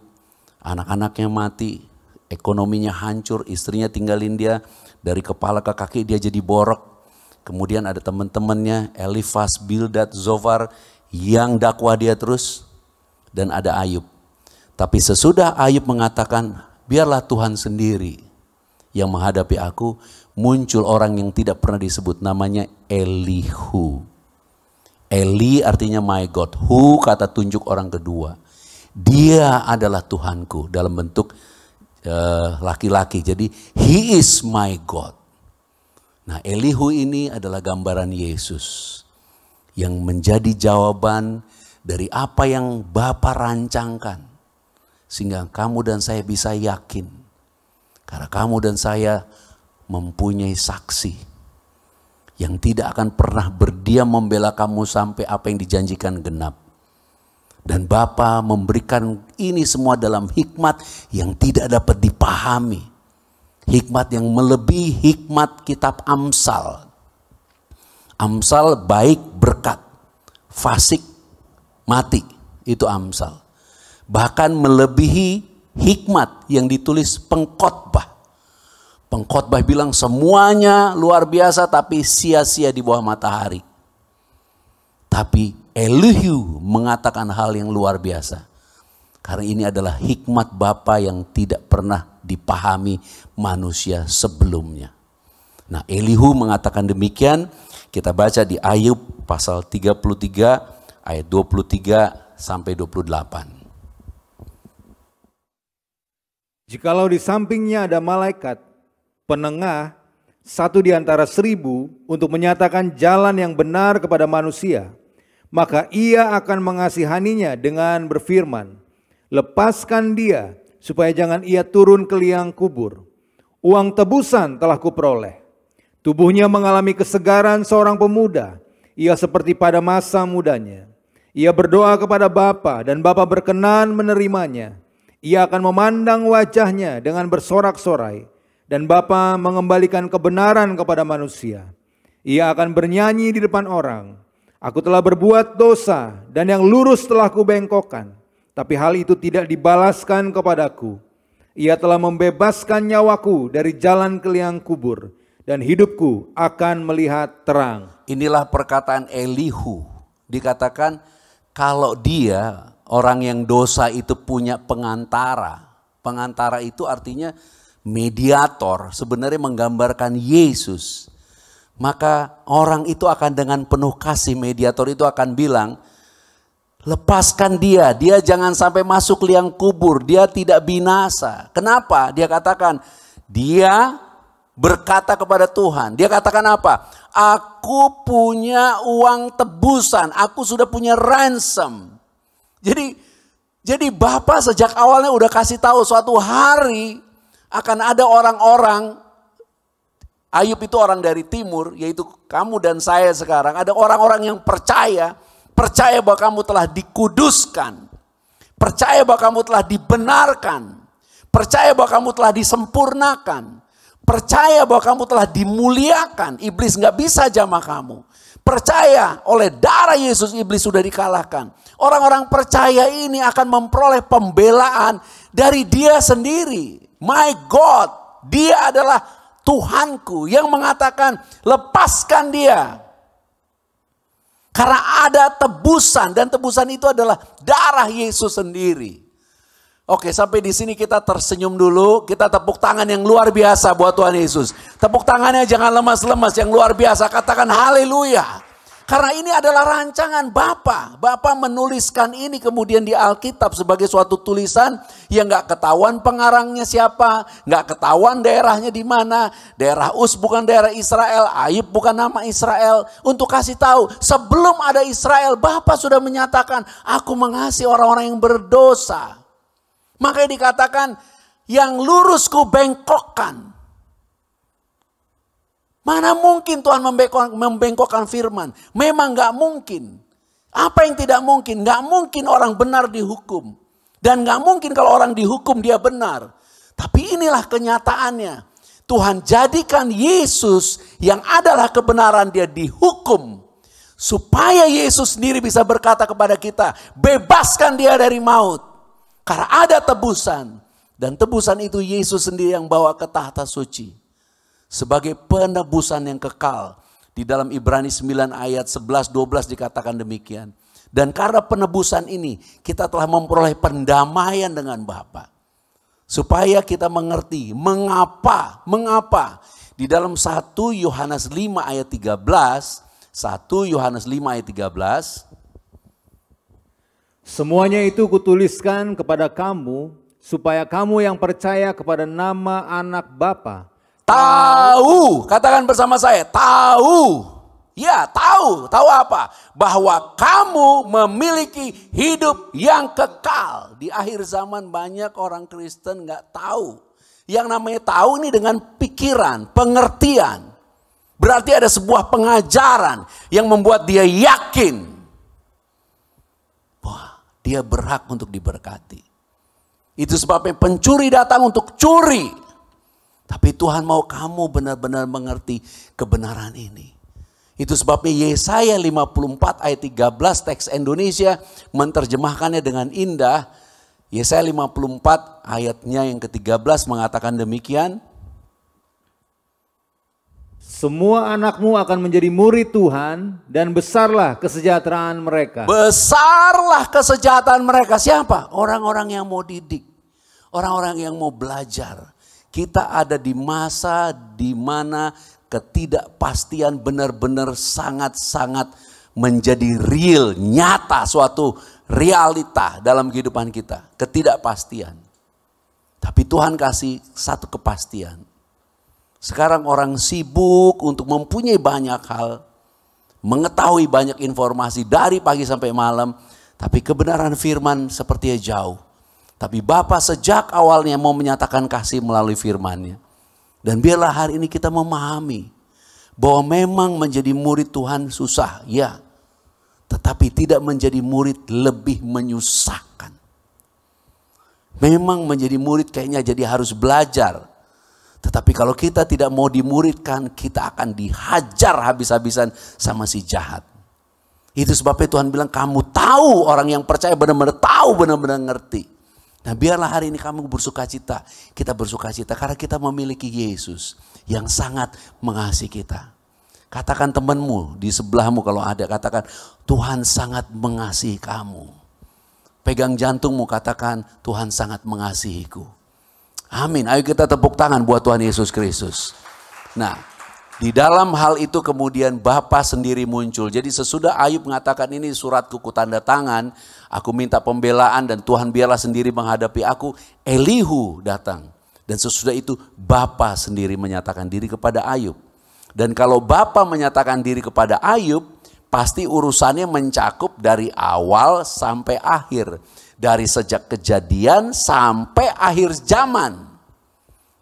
S4: anak-anaknya mati, ekonominya hancur, istrinya tinggalin dia, dari kepala ke kaki dia jadi borok. Kemudian ada teman-temannya Elifas, Bildad, Zofar yang dakwah dia terus, dan ada Ayub. Tapi sesudah Ayub mengatakan, biarlah Tuhan sendiri yang menghadapi aku, muncul orang yang tidak pernah disebut, namanya Elihu. Eli artinya my God, Hu kata tunjuk orang kedua. Dia adalah Tuhanku dalam bentuk laki-laki, jadi he is my God. Nah Elihu ini adalah gambaran Yesus yang menjadi jawaban dari apa yang Bapa rancangkan. Sehingga kamu dan saya bisa yakin, karena kamu dan saya mempunyai saksi yang tidak akan pernah berdiam membela kamu sampai apa yang dijanjikan genap. Dan Bapa memberikan ini semua dalam hikmat yang tidak dapat dipahami. Hikmat yang melebihi hikmat kitab Amsal. Amsal baik berkat, fasik mati. Itu Amsal. Bahkan melebihi hikmat yang ditulis pengkhotbah. Pengkhotbah bilang semuanya luar biasa tapi sia-sia di bawah matahari. Tapi Elihu mengatakan hal yang luar biasa. Karena ini adalah hikmat Bapa yang tidak pernah dipahami manusia sebelumnya. Nah, Elihu mengatakan demikian. Kita baca di Ayub pasal 33 ayat 23 sampai 28.
S2: Jikalau di sampingnya ada malaikat, penengah, satu di antara 1000 untuk menyatakan jalan yang benar kepada manusia, maka ia akan mengasihaninya dengan berfirman, lepaskan dia supaya jangan ia turun ke liang kubur. Uang tebusan telah kuperoleh. Tubuhnya mengalami kesegaran seorang pemuda, ia seperti pada masa mudanya. Ia berdoa kepada Bapa dan Bapa berkenan menerimanya. Ia akan memandang wajahnya dengan bersorak-sorai dan Bapa mengembalikan kebenaran kepada manusia. Ia akan bernyanyi di depan orang. Aku telah berbuat dosa dan yang lurus telah kubengkokkan, tapi hal itu tidak dibalaskan kepadaku. Ia telah membebaskan nyawaku dari jalan ke liang kubur dan hidupku akan melihat terang.
S4: Inilah perkataan Elihu. Dikatakan kalau dia orang yang dosa itu punya pengantara. Pengantara itu artinya mediator, sebenarnya menggambarkan Yesus. Maka orang itu akan dengan penuh kasih, mediator itu akan bilang, lepaskan dia jangan sampai masuk liang kubur, dia tidak binasa. Kenapa? Dia katakan, dia berkata kepada Tuhan, dia katakan apa? Aku punya uang tebusan, aku sudah punya ransom. Jadi Bapa sejak awalnya udah kasih tahu suatu hari akan ada orang-orang, Ayub itu orang dari timur, yaitu kamu dan saya sekarang. Ada orang-orang yang percaya bahwa kamu telah dikuduskan, percaya bahwa kamu telah dibenarkan, percaya bahwa kamu telah disempurnakan, percaya bahwa kamu telah dimuliakan. Iblis gak bisa jamah kamu. Percaya oleh darah Yesus iblis sudah dikalahkan. Orang-orang percaya ini akan memperoleh pembelaan dari dia sendiri. My God, dia adalah Tuhanku yang mengatakan lepaskan dia. Karena ada tebusan dan tebusan itu adalah darah Yesus sendiri. Oke, sampai di sini kita tersenyum dulu. Kita tepuk tangan yang luar biasa buat Tuhan Yesus. Tepuk tangannya jangan lemas-lemas, yang luar biasa. Katakan haleluya. Karena ini adalah rancangan Bapa. Bapa menuliskan ini kemudian di Alkitab sebagai suatu tulisan yang gak ketahuan pengarangnya siapa, gak ketahuan daerahnya di mana. Daerah Uz bukan daerah Israel, Ayub bukan nama Israel. Untuk kasih tahu, sebelum ada Israel, Bapa sudah menyatakan, aku mengasihi orang-orang yang berdosa. Makanya dikatakan, yang lurus ku bengkokkan. Mana mungkin Tuhan membengkokkan firman? Memang gak mungkin. Apa yang tidak mungkin? Gak mungkin orang benar dihukum. Dan gak mungkin kalau orang dihukum dia benar. Tapi inilah kenyataannya. Tuhan jadikan Yesus yang adalah kebenaran dia dihukum. Supaya Yesus sendiri bisa berkata kepada kita, bebaskan dia dari maut. Karena ada tebusan. Dan tebusan itu Yesus sendiri yang bawa ke tahta suci. Sebagai penebusan yang kekal. Di dalam Ibrani 9 ayat 11-12 dikatakan demikian. Dan karena penebusan ini kita telah memperoleh pendamaian dengan Bapa. Supaya kita mengerti mengapa. Di dalam 1 Yohanes 5 ayat 13. 1 Yohanes 5 ayat 13.
S2: Semuanya itu kutuliskan kepada kamu supaya kamu yang percaya kepada nama anak Bapa
S4: tahu, katakan bersama saya, tahu. Ya, tahu apa? Bahwa kamu memiliki hidup yang kekal. Di akhir zaman banyak orang Kristen gak tahu. Yang namanya tahu ini dengan pikiran, pengertian. Berarti ada sebuah pengajaran yang membuat dia yakin. Wah, dia berhak untuk diberkati. Itu sebabnya pencuri datang untuk curi. Tapi Tuhan mau kamu benar-benar mengerti kebenaran ini. Itu sebabnya Yesaya 54 ayat 13 teks Indonesia menerjemahkannya dengan indah. Yesaya 54 ayatnya yang ke-13 mengatakan demikian.
S2: Semua anakmu akan menjadi murid Tuhan dan besarlah kesejahteraan mereka.
S4: Besarlah kesejahteraan mereka. Siapa? Orang-orang yang mau didik. Orang-orang yang mau belajar. Kita ada di masa di mana ketidakpastian benar-benar sangat-sangat menjadi real, nyata, suatu realita dalam kehidupan kita. Ketidakpastian. Tapi Tuhan kasih satu kepastian. Sekarang orang sibuk untuk mempunyai banyak hal, mengetahui banyak informasi dari pagi sampai malam, tapi kebenaran firman sepertinya jauh. Tapi Bapa sejak awalnya mau menyatakan kasih melalui firman-Nya. Dan biarlah hari ini kita memahami bahwa memang menjadi murid Tuhan susah, ya. Tetapi tidak menjadi murid lebih menyusahkan. Memang menjadi murid kayaknya jadi harus belajar. Tetapi kalau kita tidak mau dimuridkan, kita akan dihajar habis-habisan sama si jahat. Itu sebabnya Tuhan bilang, kamu tahu, orang yang percaya benar-benar tahu, benar-benar ngerti. Nah biarlah hari ini kamu bersuka cita. Kita bersuka cita karena kita memiliki Yesus yang sangat mengasihi kita. Katakan temanmu di sebelahmu kalau ada, katakan Tuhan sangat mengasihi kamu. Pegang jantungmu, katakan Tuhan sangat mengasihiku. Amin. Ayo kita tepuk tangan buat Tuhan Yesus Kristus. Nah, di dalam hal itu kemudian Bapa sendiri muncul. Jadi sesudah Ayub mengatakan ini suratku kutanda tangan, aku minta pembelaan dan Tuhan biarlah sendiri menghadapi aku, Elihu datang. Dan sesudah itu Bapa sendiri menyatakan diri kepada Ayub. Dan kalau Bapa menyatakan diri kepada Ayub, pasti urusannya mencakup dari awal sampai akhir. Dari sejak kejadian sampai akhir zaman.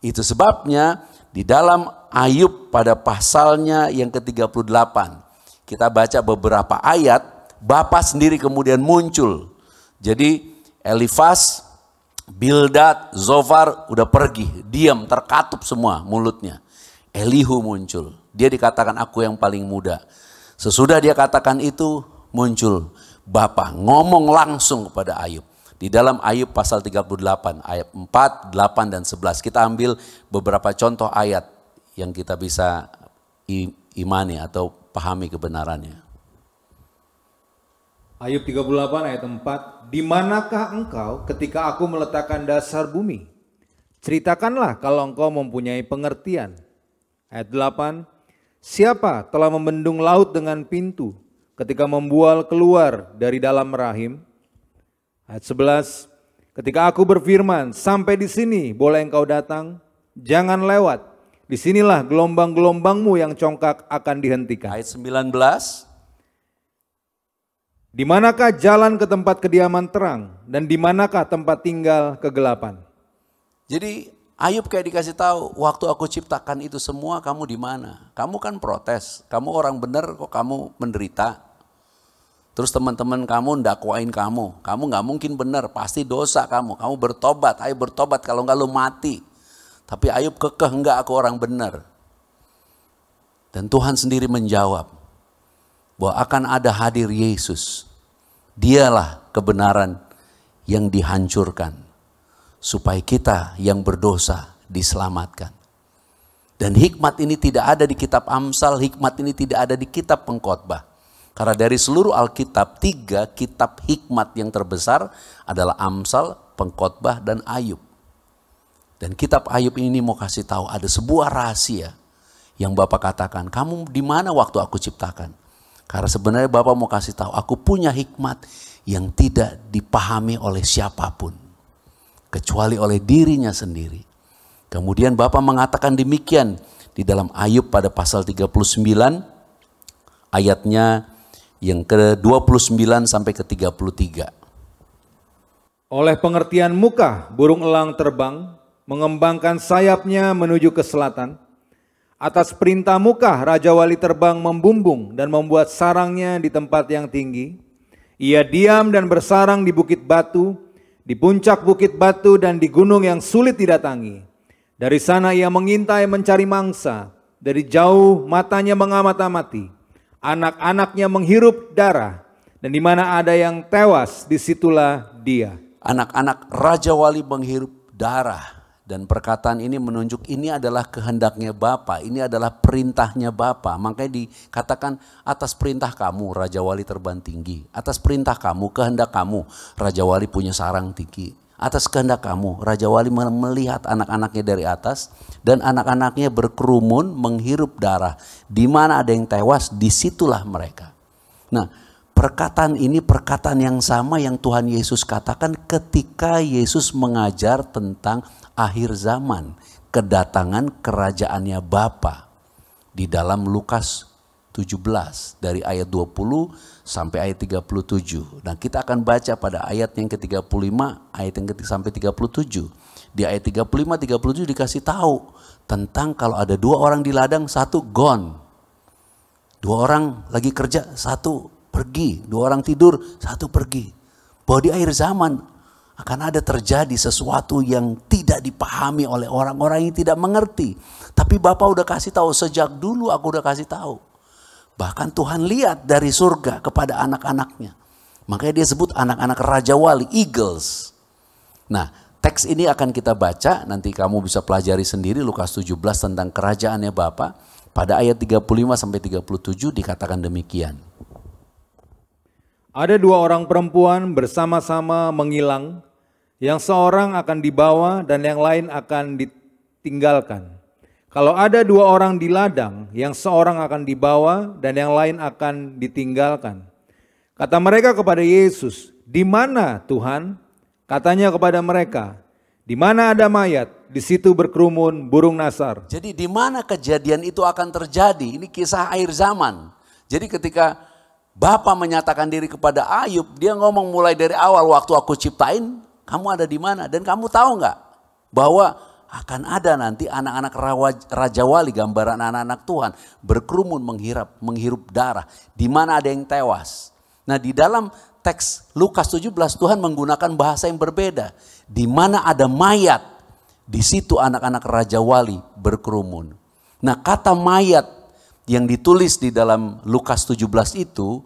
S4: Itu sebabnya di dalam Ayub pada pasalnya yang ke-38. Kita baca beberapa ayat, Bapa sendiri kemudian muncul. Jadi Elifas, Bildad, Zofar udah pergi, diam, terkatup semua mulutnya. Elihu muncul, dia dikatakan aku yang paling muda. Sesudah dia katakan itu muncul Bapa, ngomong langsung kepada Ayub. Di dalam Ayub pasal 38 ayat 4, 8 dan 11 kita ambil beberapa contoh ayat yang kita bisa imani atau pahami kebenarannya.
S2: Ayub 38 ayat 4, di manakah engkau ketika aku meletakkan dasar bumi? Ceritakanlah kalau engkau mempunyai pengertian. Ayat 8, siapa telah membendung laut dengan pintu ketika membual keluar dari dalam rahim? Ayat 11, ketika aku berfirman, sampai di sini boleh engkau datang, jangan lewat. Disinilah gelombang-gelombangmu yang congkak akan dihentikan.
S4: Ayat 19,
S2: di manakah jalan ke tempat kediaman terang, dan di manakah tempat tinggal kegelapan?
S4: jadi Ayub kayak dikasih tahu, waktu aku ciptakan itu semua kamu di mana? Kamu kan protes, kamu orang benar kok kamu menderita. Terus teman-teman kamu ndakwain kamu nggak mungkin benar, pasti dosa kamu bertobat, ayo bertobat kalau nggak lu mati. Tapi Ayub kekeh, enggak aku orang benar. Dan Tuhan sendiri menjawab bahwa akan ada hadir Yesus. Dialah kebenaran yang dihancurkan supaya kita yang berdosa diselamatkan. Dan hikmat ini tidak ada di kitab Amsal, hikmat ini tidak ada di kitab Pengkhotbah. Karena dari seluruh Alkitab, 3 kitab hikmat yang terbesar adalah Amsal, Pengkhotbah, dan Ayub. Dan kitab Ayub ini mau kasih tahu ada sebuah rahasia yang Bapak katakan, kamu di mana waktu aku ciptakan? Karena sebenarnya Bapak mau kasih tahu, aku punya hikmat yang tidak dipahami oleh siapapun, kecuali oleh dirinya sendiri. Kemudian Bapak mengatakan demikian di dalam Ayub pada pasal 39, ayatnya yang ke-29 sampai ke-33.
S2: Oleh pengertian muka, burung elang terbang, mengembangkan sayapnya menuju ke selatan. Atas perintah muka, Raja Wali terbang membumbung dan membuat sarangnya di tempat yang tinggi. Ia diam dan bersarang di bukit batu, di puncak bukit batu dan di gunung yang sulit didatangi. Dari sana ia mengintai mencari mangsa, dari jauh matanya mengamati. anak-anaknya menghirup darah, dan di mana ada yang tewas, disitulah dia.
S4: Anak-anak Raja Wali menghirup darah. Dan perkataan ini menunjuk ini adalah kehendaknya Bapa, ini adalah perintahnya Bapa. Makanya dikatakan atas perintah kamu Raja Wali terbang tinggi. Atas perintah kamu, kehendak kamu Raja Wali punya sarang tinggi. Atas kehendak kamu Raja Wali melihat anak-anaknya dari atas. Dan anak-anaknya berkerumun menghirup darah. Di mana ada yang tewas, disitulah mereka. Nah, perkataan ini perkataan yang sama yang Tuhan Yesus katakan ketika Yesus mengajar tentang akhir zaman, kedatangan kerajaannya Bapa di dalam Lukas 17 dari ayat 20 sampai ayat 37. Nah, kita akan baca pada ayat yang ke-35, ayat yang sampai 37. Di ayat 35 37 dikasih tahu tentang kalau ada 2 orang di ladang, 1 gone. 2 orang lagi kerja, 1 pergi, 2 orang tidur, 1 pergi. Bahwa di akhir zaman akan ada terjadi sesuatu yang tidak dipahami oleh orang-orang yang tidak mengerti. Tapi Bapak udah kasih tahu, sejak dulu aku udah kasih tahu. Bahkan Tuhan lihat dari surga kepada anak-anaknya. Makanya dia sebut anak-anak Raja Wali, eagles. Nah, teks ini akan kita baca, nanti kamu bisa pelajari sendiri Lukas 17 tentang kerajaannya Bapa. Pada ayat 35 sampai 37 dikatakan demikian.
S2: Ada 2 orang perempuan bersama-sama menghilang, yang seorang akan dibawa dan yang lain akan ditinggalkan. Kalau ada 2 orang di ladang, yang seorang akan dibawa dan yang lain akan ditinggalkan. Kata mereka kepada Yesus, "Di mana Tuhan?" Katanya kepada mereka, "Di mana ada mayat, di situ berkerumun burung nasar."
S4: Jadi di mana kejadian itu akan terjadi? Ini kisah akhir zaman. Jadi ketika Bapa menyatakan diri kepada Ayub, dia ngomong mulai dari awal, waktu aku ciptain, kamu ada di mana? Dan kamu tahu nggak bahwa akan ada nanti anak-anak Raja Wali, gambaran anak-anak Tuhan, berkerumun menghirup darah. Di mana ada yang tewas. Nah, di dalam teks Lukas 17 Tuhan menggunakan bahasa yang berbeda. Di mana ada mayat, di situ anak-anak Raja Wali berkerumun. Nah, kata mayat yang ditulis di dalam Lukas 17 itu,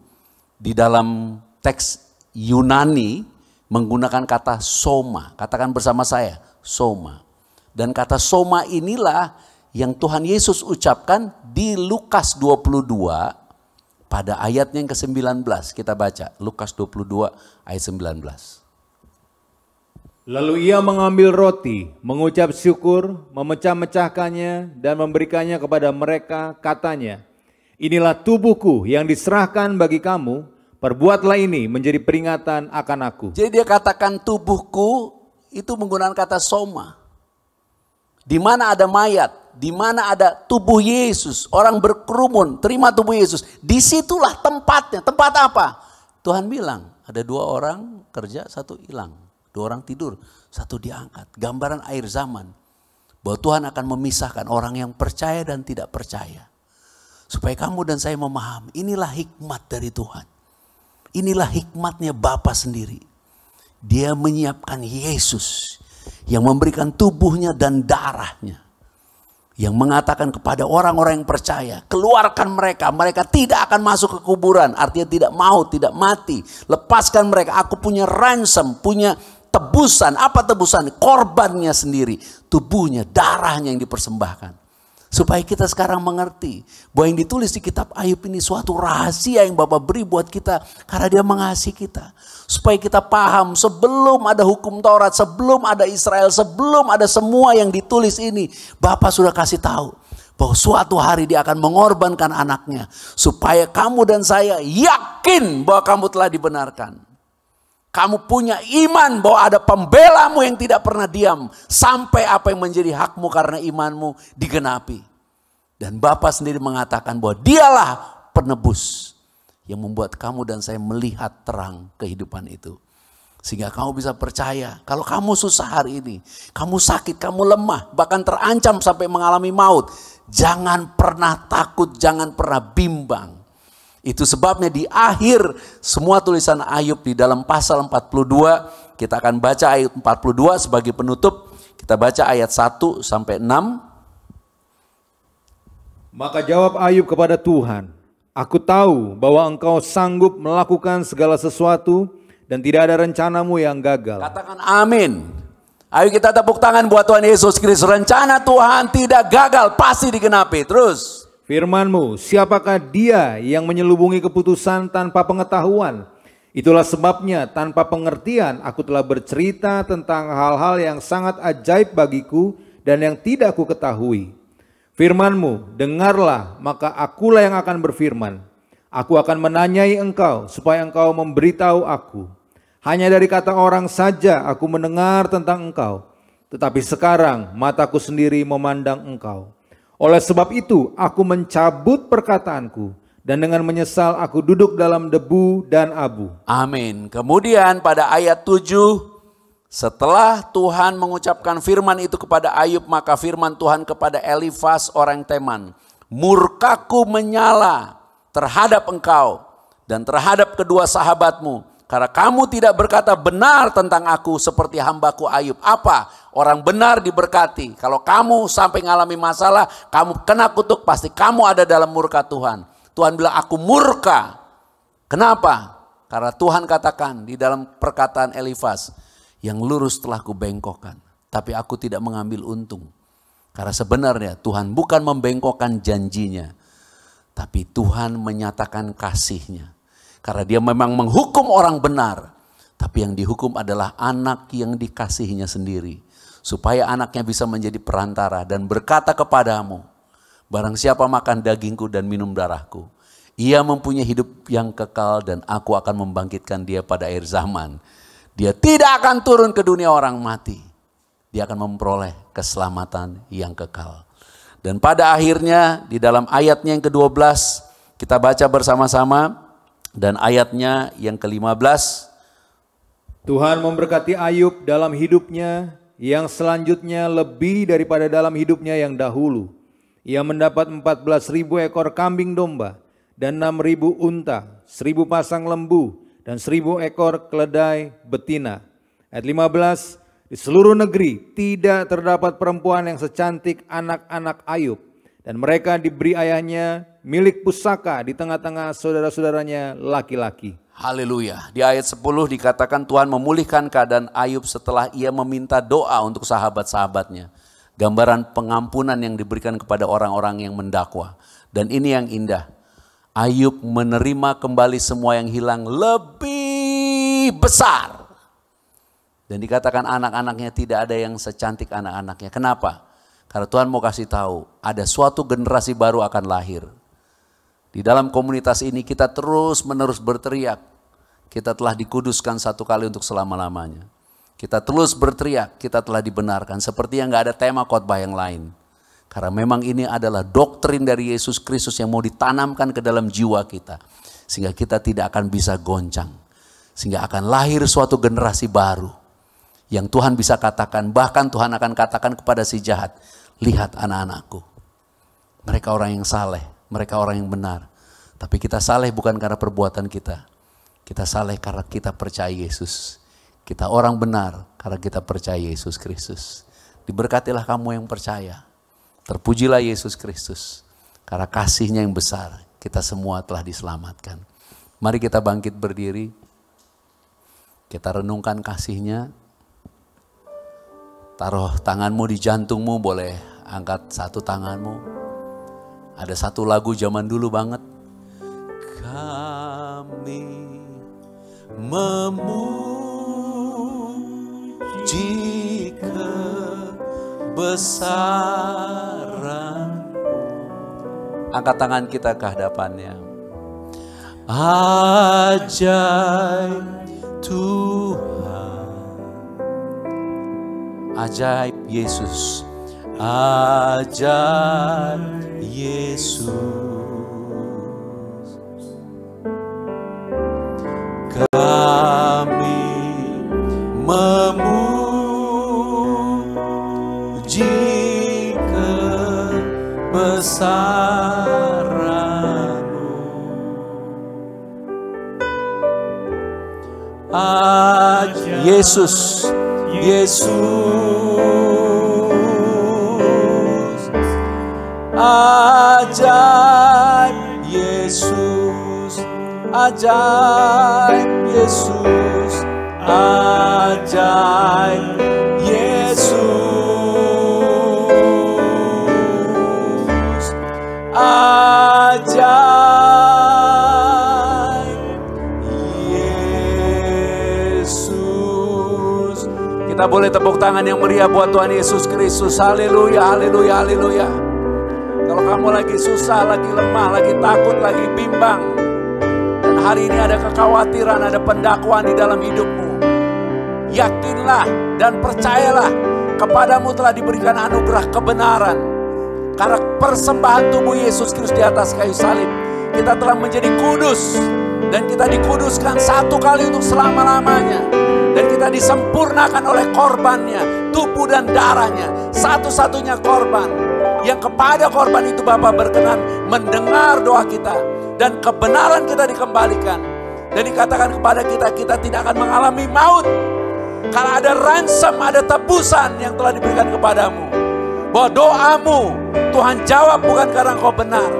S4: di dalam teks Yunani menggunakan kata soma. Katakan bersama saya, soma. Dan kata soma inilah yang Tuhan Yesus ucapkan di Lukas 22 pada ayatnya yang ke-19. Kita baca Lukas 22 ayat 19.
S2: Lalu ia mengambil roti, mengucap syukur, memecah-mecahkannya dan memberikannya kepada mereka, katanya, "Inilah tubuhku yang diserahkan bagi kamu, perbuatlah ini menjadi peringatan akan aku."
S4: Jadi dia katakan tubuhku itu menggunakan kata soma. Di mana ada mayat, di mana ada tubuh Yesus, orang berkerumun, terima tubuh Yesus. Disitulah tempatnya. Tempat apa? Tuhan bilang, ada 2 orang kerja, 1 hilang. 2 orang tidur, 1 diangkat. Gambaran akhir zaman. Bahwa Tuhan akan memisahkan orang yang percaya dan tidak percaya. Supaya kamu dan saya memahami, inilah hikmat dari Tuhan. Inilah hikmatnya Bapa sendiri. Dia menyiapkan Yesus yang memberikan tubuhnya dan darahnya. Yang mengatakan kepada orang-orang yang percaya, keluarkan mereka, mereka tidak akan masuk ke kuburan. Artinya tidak mau, tidak mati. Lepaskan mereka, aku punya ransom, punya tebusan. Apa tebusan? Korbannya sendiri, tubuhnya, darahnya yang dipersembahkan. Supaya kita sekarang mengerti bahwa yang ditulis di kitab Ayub ini suatu rahasia yang Bapa beri buat kita karena Dia mengasihi kita. Supaya kita paham sebelum ada hukum Taurat, sebelum ada Israel, sebelum ada semua yang ditulis ini, Bapa sudah kasih tahu bahwa suatu hari Dia akan mengorbankan anaknya supaya kamu dan saya yakin bahwa kamu telah dibenarkan. Kamu punya iman bahwa ada pembelamu yang tidak pernah diam sampai apa yang menjadi hakmu karena imanmu digenapi. Dan Bapa sendiri mengatakan bahwa Dialah penebus yang membuat kamu dan saya melihat terang kehidupan itu. Sehingga kamu bisa percaya kalau kamu susah hari ini, kamu sakit, kamu lemah, bahkan terancam sampai mengalami maut. Jangan pernah takut, jangan pernah bimbang. Itu sebabnya di akhir semua tulisan Ayub di dalam pasal 42, kita akan baca ayat 42 sebagai penutup. Kita baca ayat 1 sampai 6.
S2: Maka jawab Ayub kepada Tuhan, Aku tahu bahwa Engkau sanggup melakukan segala sesuatu dan tidak ada rencanamu yang gagal.
S4: Katakan amin. Ayo kita tepuk tangan buat Tuhan Yesus Kristus. Rencana Tuhan tidak gagal, pasti digenapi. Terus.
S2: Firman-Mu, siapakah dia yang menyelubungi keputusan tanpa pengetahuan? Itulah sebabnya tanpa pengertian aku telah bercerita tentang hal-hal yang sangat ajaib bagiku dan yang tidak ku ketahui. Firman-Mu, dengarlah, maka akulah yang akan berfirman. Aku akan menanyai Engkau supaya Engkau memberitahu aku. Hanya dari kata orang saja aku mendengar tentang Engkau, tetapi sekarang mataku sendiri memandang Engkau. Oleh sebab itu aku mencabut perkataanku, dan dengan menyesal aku duduk dalam debu dan abu.
S4: Amin. Kemudian pada ayat 7, setelah Tuhan mengucapkan firman itu kepada Ayub, maka firman Tuhan kepada Elifas orang Teman, murkaku menyala terhadap engkau dan terhadap kedua sahabatmu, karena kamu tidak berkata benar tentang aku seperti hambaku Ayub. Apa? Orang benar diberkati. Kalau kamu sampai mengalami masalah, kamu kena kutuk, pasti kamu ada dalam murka Tuhan. Tuhan bilang aku murka. Kenapa? Karena Tuhan katakan di dalam perkataan Elifas, yang lurus telah kubengkokkan, tapi aku tidak mengambil untung. Karena sebenarnya Tuhan bukan membengkokkan janjinya, tapi Tuhan menyatakan kasihnya. Karena dia memang menghukum orang benar, tapi yang dihukum adalah anak yang dikasihinya sendiri. Supaya anaknya bisa menjadi perantara dan berkata kepadamu, barang siapa makan dagingku dan minum darahku, ia mempunyai hidup yang kekal dan aku akan membangkitkan dia pada akhir zaman. Dia tidak akan turun ke dunia orang mati. Dia akan memperoleh keselamatan yang kekal. Dan pada akhirnya di dalam ayatnya yang ke-12 kita baca bersama-sama. Dan ayatnya yang ke-15.
S2: Tuhan memberkati Ayub dalam hidupnya yang selanjutnya lebih daripada dalam hidupnya yang dahulu. Ia mendapat 14.000 ekor kambing domba dan 6.000 unta, 1.000 pasang lembu, dan 1.000 ekor keledai betina. Ayat 15, di seluruh negeri tidak terdapat perempuan yang secantik anak-anak Ayub, dan mereka diberi ayahnya milik pusaka di tengah-tengah saudara-saudaranya laki-laki.
S4: Haleluya. Di ayat 10 dikatakan Tuhan memulihkan keadaan Ayub setelah ia meminta doa untuk sahabat-sahabatnya. Gambaran pengampunan yang diberikan kepada orang-orang yang mendakwa. Dan ini yang indah. Ayub menerima kembali semua yang hilang lebih besar. Dan dikatakan anak-anaknya tidak ada yang secantik anak-anaknya. Kenapa? Karena Tuhan mau kasih tahu ada suatu generasi baru akan lahir. Di dalam komunitas ini kita terus menerus berteriak. Kita telah dikuduskan satu kali untuk selama-lamanya. Kita terus berteriak, kita telah dibenarkan. Seperti yang gak ada tema khotbah yang lain. Karena memang ini adalah doktrin dari Yesus Kristus yang mau ditanamkan ke dalam jiwa kita. Sehingga kita tidak akan bisa goncang. Sehingga akan lahir suatu generasi baru. Yang Tuhan bisa katakan, bahkan Tuhan akan katakan kepada si jahat, lihat anak-anakku. Mereka orang yang saleh, mereka orang yang benar. Tapi kita saleh bukan karena perbuatan kita. Kita saleh karena kita percaya Yesus. Kita orang benar karena kita percaya Yesus Kristus. Diberkatilah kamu yang percaya. Terpujilah Yesus Kristus. Karena kasih-Nya yang besar, kita semua telah diselamatkan. Mari kita bangkit berdiri. Kita renungkan kasih-Nya. Taruh tanganmu di jantungmu, boleh angkat satu tanganmu. Ada satu lagu zaman dulu banget. Kami memuji kebesaran. Angkat tangan kita ke hadapannya. Ajaib Tuhan, ajaib Yesus, ajaib Yesus. Kami memuji kebesaran-Mu. Yesus, Yesus, ajaib Yesus. ajaib Yesus, ajaib Yesus, ajaib Yesus. Kita boleh tepuk tangan yang meriah buat Tuhan Yesus Kristus. Haleluya, haleluya, haleluya. Kalau kamu lagi susah, lagi lemah, lagi takut, lagi bimbang, dan hari ini ada kekhawatiran, ada pendakwaan di dalam hidupmu, yakinlah dan percayalah, kepadamu telah diberikan anugerah kebenaran. Karena persembahan tubuh Yesus Kristus di atas kayu salib, kita telah menjadi kudus, dan kita dikuduskan satu kali untuk selama-lamanya. Dan kita disempurnakan oleh korbannya, tubuh dan darahnya, satu-satunya korban. Yang kepada korban itu Bapa berkenan mendengar doa kita, dan kebenaran kita dikembalikan. Dan dikatakan kepada kita, kita tidak akan mengalami maut. Karena ada ransom, ada tebusan yang telah diberikan kepadamu. Bahwa doamu Tuhan jawab bukan karena engkau benar,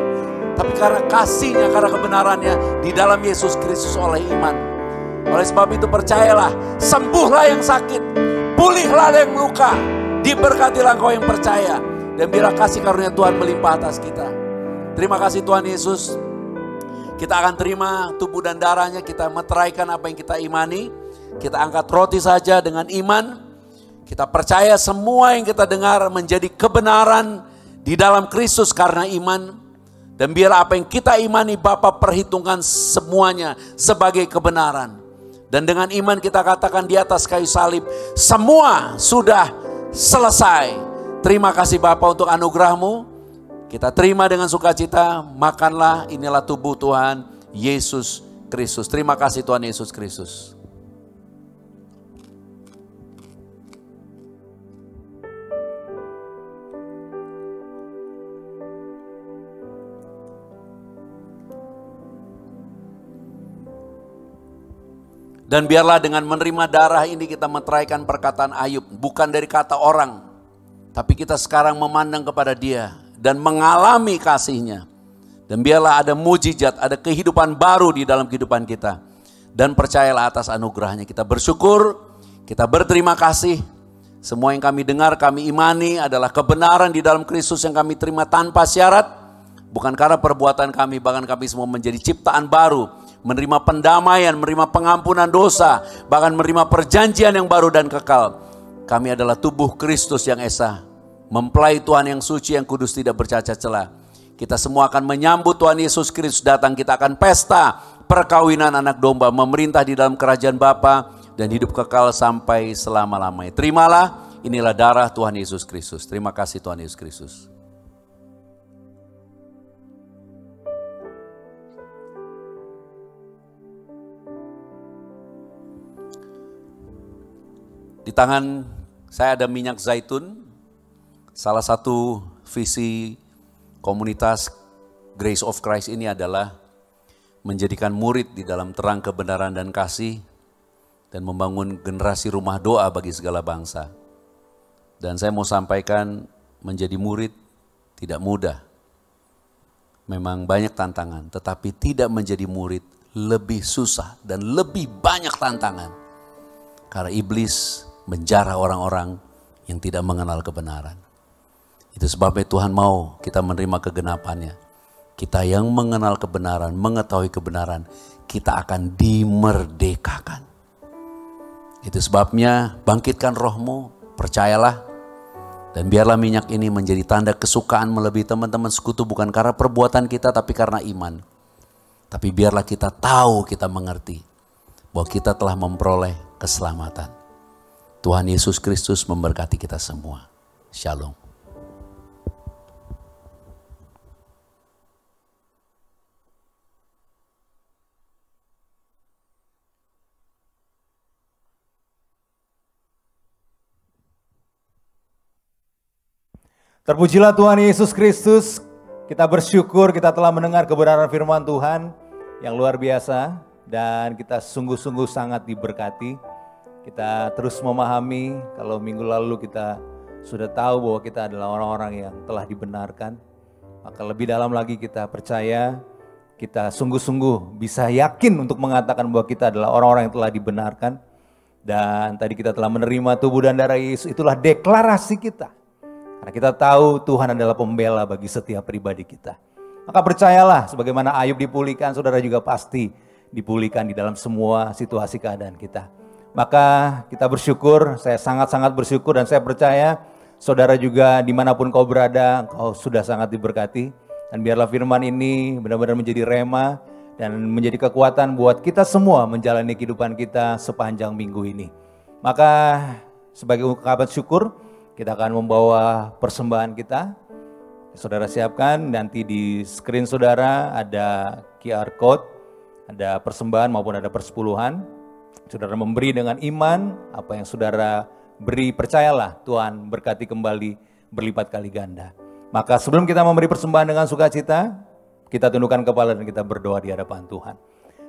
S4: tapi karena kasihnya, karena kebenarannya di dalam Yesus Kristus oleh iman. Oleh sebab itu percayalah, sembuhlah yang sakit, pulihlah yang luka, diberkatilah engkau yang percaya, dan biarlah kasih karunia Tuhan melimpah atas kita. Terima kasih Tuhan Yesus. Kita akan terima tubuh dan darahnya, kita meteraikan apa yang kita imani. Kita angkat roti saja dengan iman. Kita percaya semua yang kita dengar menjadi kebenaran di dalam Kristus karena iman. Dan biarlah apa yang kita imani Bapa perhitungkan semuanya sebagai kebenaran. Dan dengan iman kita katakan di atas kayu salib, semua sudah selesai. Terima kasih Bapa untuk anugerah-Mu. Kita terima dengan sukacita, makanlah, inilah tubuh Tuhan Yesus Kristus. Terima kasih Tuhan Yesus Kristus. Dan biarlah dengan menerima darah ini kita meteraikan perkataan Ayub. Bukan dari kata orang, tapi kita sekarang memandang kepada Dia dan mengalami kasih-Nya. Dan biarlah ada mujizat, ada kehidupan baru di dalam kehidupan kita. Dan percayalah atas anugerah-Nya. Kita bersyukur, kita berterima kasih. Semua yang kami dengar, kami imani adalah kebenaran di dalam Kristus yang kami terima tanpa syarat. Bukan karena perbuatan kami, bahkan kami semua menjadi ciptaan baru. Menerima pendamaian, menerima pengampunan dosa, bahkan menerima perjanjian yang baru dan kekal. Kami adalah tubuh Kristus yang esa, mempelai Tuhan yang suci, yang kudus, tidak bercacat celah. Kita semua akan menyambut Tuhan Yesus Kristus datang. Kita akan pesta perkawinan anak domba, memerintah di dalam kerajaan Bapa dan hidup kekal sampai selama-lamanya. Terimalah, inilah darah Tuhan Yesus Kristus. Terima kasih Tuhan Yesus Kristus. Di tangan saya ada minyak zaitun. Salah satu visi komunitas Grace of Christ ini adalah menjadikan murid di dalam terang kebenaran dan kasih, dan membangun generasi rumah doa bagi segala bangsa. Dan saya mau sampaikan, menjadi murid tidak mudah. Memang banyak tantangan, tetapi tidak menjadi murid lebih susah dan lebih banyak tantangan. Karena iblis menjara orang-orang yang tidak mengenal kebenaran. Itu sebabnya Tuhan mau kita menerima kegenapannya. Kita yang mengenal kebenaran, mengetahui kebenaran, kita akan dimerdekakan. Itu sebabnya bangkitkan rohmu, percayalah. Dan biarlah minyak ini menjadi tanda kesukaan melebihi teman-teman sekutu, bukan karena perbuatan kita tapi karena iman. Tapi biarlah kita tahu, kita mengerti bahwa kita telah memperoleh keselamatan. Tuhan Yesus Kristus memberkati kita semua. Shalom.
S2: Terpujilah Tuhan Yesus Kristus. Kita bersyukur kita telah mendengar kebenaran firman Tuhan yang luar biasa. Dan kita sungguh-sungguh sangat diberkati. Kita terus memahami kalau minggu lalu kita sudah tahu bahwa kita adalah orang-orang yang telah dibenarkan. Maka lebih dalam lagi kita percaya kita sungguh-sungguh bisa yakin untuk mengatakan bahwa kita adalah orang-orang yang telah dibenarkan. Dan tadi kita telah menerima tubuh dan darah Yesus, itulah deklarasi kita. Karena kita tahu Tuhan adalah pembela bagi setiap pribadi kita. Maka percayalah, sebagaimana Ayub dipulihkan, saudara juga pasti dipulihkan di dalam semua situasi keadaan kita. Maka kita bersyukur, saya sangat-sangat bersyukur dan saya percaya saudara juga dimanapun kau berada, kau sudah sangat diberkati. Dan biarlah firman ini benar-benar menjadi rema dan menjadi kekuatan buat kita semua menjalani kehidupan kita sepanjang minggu ini. Maka sebagai ungkapan syukur, kita akan membawa persembahan kita. Saudara siapkan, nanti di screen saudara ada QR code, ada persembahan maupun ada persepuluhan. Saudara memberi dengan iman, apa yang saudara beri percayalah Tuhan berkati kembali berlipat kali ganda. Maka sebelum kita memberi persembahan dengan sukacita, kita tundukkan kepala dan kita berdoa di hadapan Tuhan.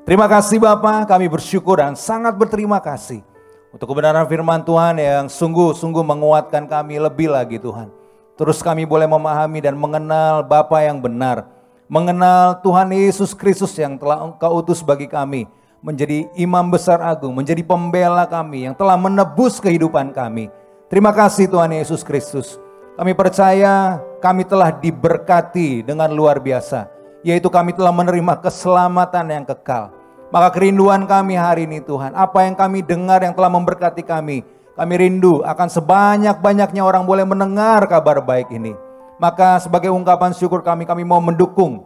S2: Terima kasih Bapa, kami bersyukur dan sangat berterima kasih untuk kebenaran firman Tuhan yang sungguh-sungguh menguatkan kami lebih lagi Tuhan. Terus kami boleh memahami dan mengenal Bapa yang benar, mengenal Tuhan Yesus Kristus yang telah Engkau utus bagi kami, menjadi imam besar agung, menjadi pembela kami yang telah menebus kehidupan kami. Terima kasih Tuhan Yesus Kristus. Kami percaya kami telah diberkati dengan luar biasa, yaitu kami telah menerima keselamatan yang kekal. Maka kerinduan kami hari ini Tuhan, apa yang kami dengar yang telah memberkati kami rindu akan sebanyak-banyaknya orang boleh mendengar kabar baik ini. Maka sebagai ungkapan syukur kami mau mendukung,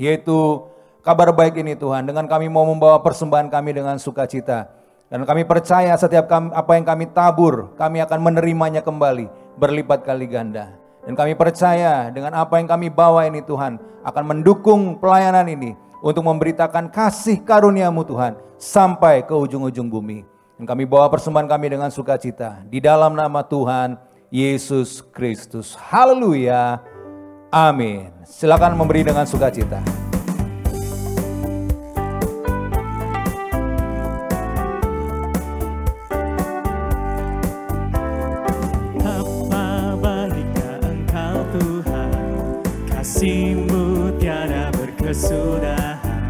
S2: yaitu kabar baik ini Tuhan, dengan kami mau membawa persembahan kami dengan sukacita. Dan kami percaya setiap apa yang kami tabur, kami akan menerimanya kembali, berlipat kali ganda. Dan kami percaya dengan apa yang kami bawa ini Tuhan, akan mendukung pelayanan ini untuk memberitakan kasih karunia-Mu Tuhan, sampai ke ujung-ujung bumi. Dan kami bawa persembahan kami dengan sukacita, di dalam nama Tuhan Yesus Kristus. Haleluya, amin. Silakan memberi dengan sukacita.
S3: Kasih-Mu tiada berkesudahan.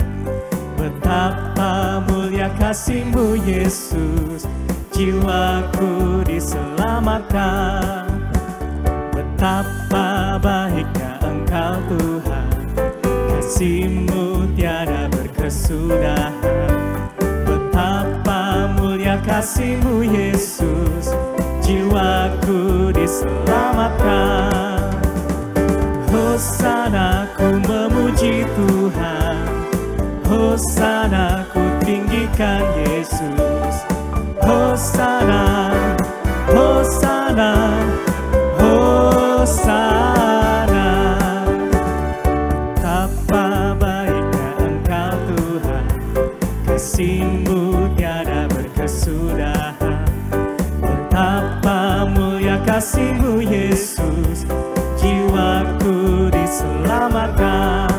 S3: Betapa mulia kasih-Mu Yesus, jiwaku diselamatkan. Betapa baiknya Engkau Tuhan, kasih-Mu tiada berkesudahan. Betapa mulia kasih-Mu Yesus, jiwaku diselamatkan. Hosana ku memuji Tuhan, Hosana ku tinggikan Yesus. Hosana, Hosana, Hosana. Betapa baiknya Engkau Tuhan, kasih-Mu tiada berkesudahan. Betapa mulia kasih-Mu Yesus, jiwaku diselamatkan.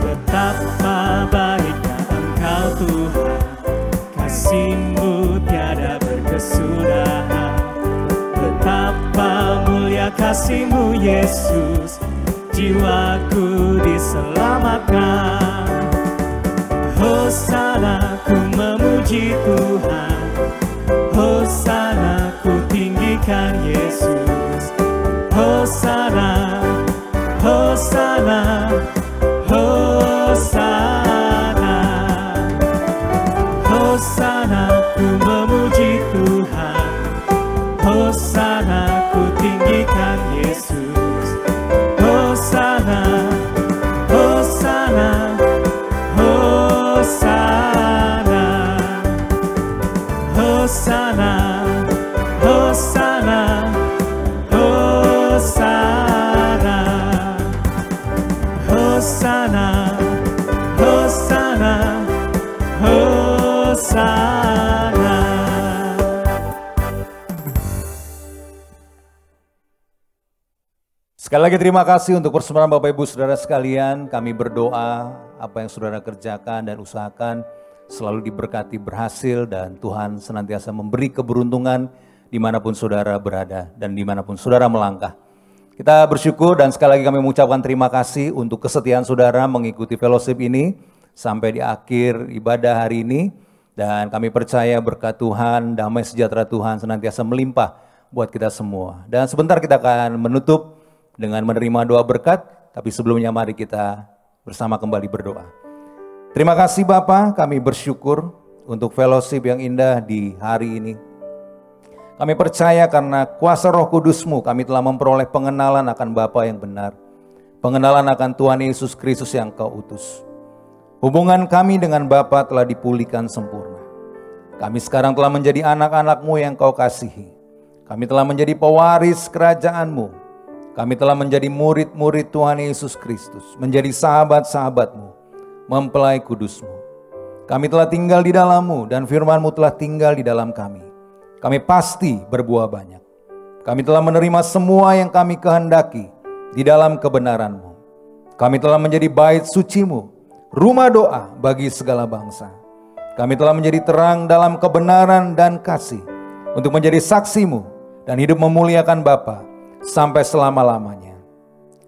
S3: Betapa baiknya Engkau Tuhan, kasih-Mu tiada berkesudahan. Betapa mulia kasih-Mu Yesus, jiwaku diselamatkan. Hosana ku memuji Tuhan, Hosana ku tinggikan Yesus. Hosana, Hosana, Hosana. Hosana ku memuji Tuhan, Hosana ku tinggikan Yesus. Hosana, Hosana, Hosana. Hosana, Hosana, Hosana, Hosana, Hosana, Hosana.
S2: Sekali lagi terima kasih untuk persembahan Bapak Ibu Saudara sekalian. Kami berdoa apa yang saudara kerjakan dan usahakan selalu diberkati, berhasil, dan Tuhan senantiasa memberi keberuntungan dimanapun saudara berada dan dimanapun saudara melangkah. Kita bersyukur dan sekali lagi kami mengucapkan terima kasih untuk kesetiaan saudara mengikuti fellowship ini sampai di akhir ibadah hari ini. Dan kami percaya berkat Tuhan, damai sejahtera Tuhan senantiasa melimpah buat kita semua. Dan sebentar kita akan menutup dengan menerima doa berkat, tapi sebelumnya mari kita bersama kembali berdoa. Terima kasih Bapa, kami bersyukur untuk fellowship yang indah di hari ini. Kami percaya karena kuasa Roh Kudus-Mu kami telah memperoleh pengenalan akan Bapa yang benar. Pengenalan akan Tuhan Yesus Kristus yang Kau utus. Hubungan kami dengan Bapa telah dipulihkan sempurna. Kami sekarang telah menjadi anak-anak-Mu yang Kau kasihi. Kami telah menjadi pewaris kerajaan-Mu. Kami telah menjadi murid-murid Tuhan Yesus Kristus. Menjadi sahabat-sahabat-Mu. Mempelai kudus-Mu. Kami telah tinggal di dalam-Mu dan firman-Mu telah tinggal di dalam kami. Kami pasti berbuah banyak. Kami telah menerima semua yang kami kehendaki di dalam kebenaran-Mu. Kami telah menjadi bait suci-Mu, rumah doa bagi segala bangsa. Kami telah menjadi terang dalam kebenaran dan kasih untuk menjadi saksi-Mu dan hidup memuliakan Bapa sampai selama-lamanya.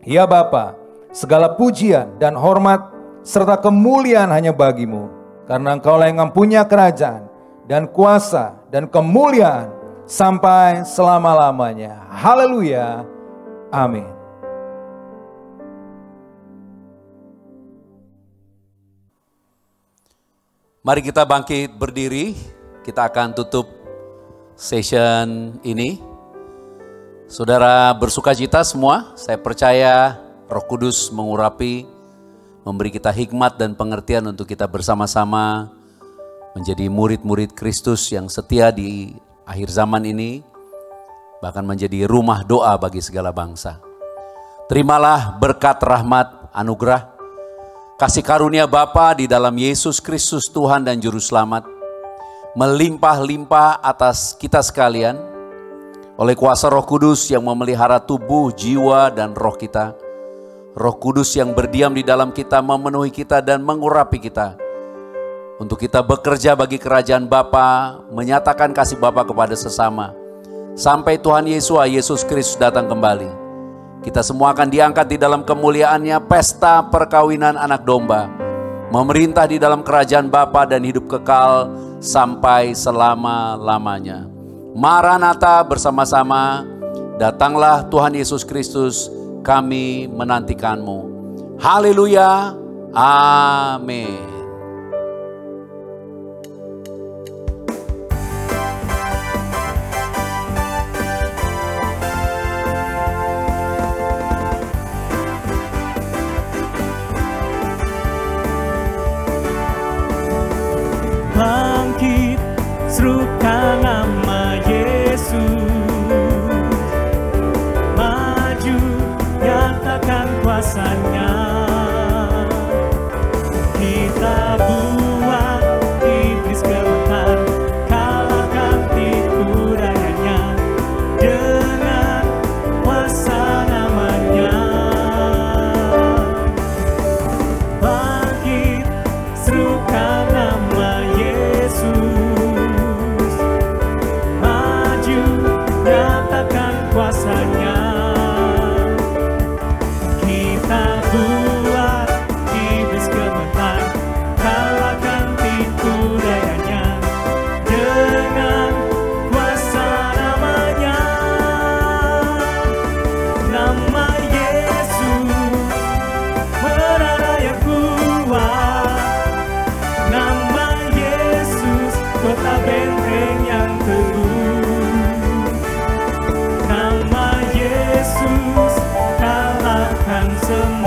S2: Ya Bapa, segala pujian dan hormat serta kemuliaan hanya bagi-Mu, karena Engkau-lah yang mempunyai kerajaan dan kuasa dan kemuliaan sampai selama-lamanya. Haleluya. Amin.
S4: Mari kita bangkit berdiri, kita akan tutup session ini. Saudara bersukacita semua, saya percaya Roh Kudus mengurapi, memberi kita hikmat dan pengertian untuk kita bersama-sama menjadi murid-murid Kristus yang setia di akhir zaman ini, bahkan menjadi rumah doa bagi segala bangsa. Terimalah berkat, rahmat, anugerah, kasih karunia Bapa di dalam Yesus Kristus Tuhan dan Juru Selamat, melimpah-limpah atas kita sekalian, oleh kuasa Roh Kudus yang memelihara tubuh, jiwa, dan roh kita. Roh Kudus yang berdiam di dalam kita, memenuhi kita dan mengurapi kita, untuk kita bekerja bagi kerajaan Bapa, menyatakan kasih Bapa kepada sesama, sampai Tuhan Yesus Kristus datang kembali. Kita semua akan diangkat di dalam kemuliaannya, pesta perkawinan anak domba, memerintah di dalam kerajaan Bapa dan hidup kekal sampai selama-lamanya. Maranatha bersama-sama, datanglah Tuhan Yesus Kristus, kami menantikanmu. Haleluya, amin.
S3: Bangkit, serukan nama Yesus. Maju, nyatakan kuasanya. Kita buat iblis gemetar, kalahkan tipu dayanya dengan kuasa namanya. Bangkit, serukan nama Yesus. Maju, nyatakan kuasanya. Kita buat iblis gemetar, kalahkan tipu dayanya dengan kuasa namanya. Nama Yesus, menara yang kuat. Nama Yesus, kota benteng yang teguh. Nama Yesus, kalahkan semua.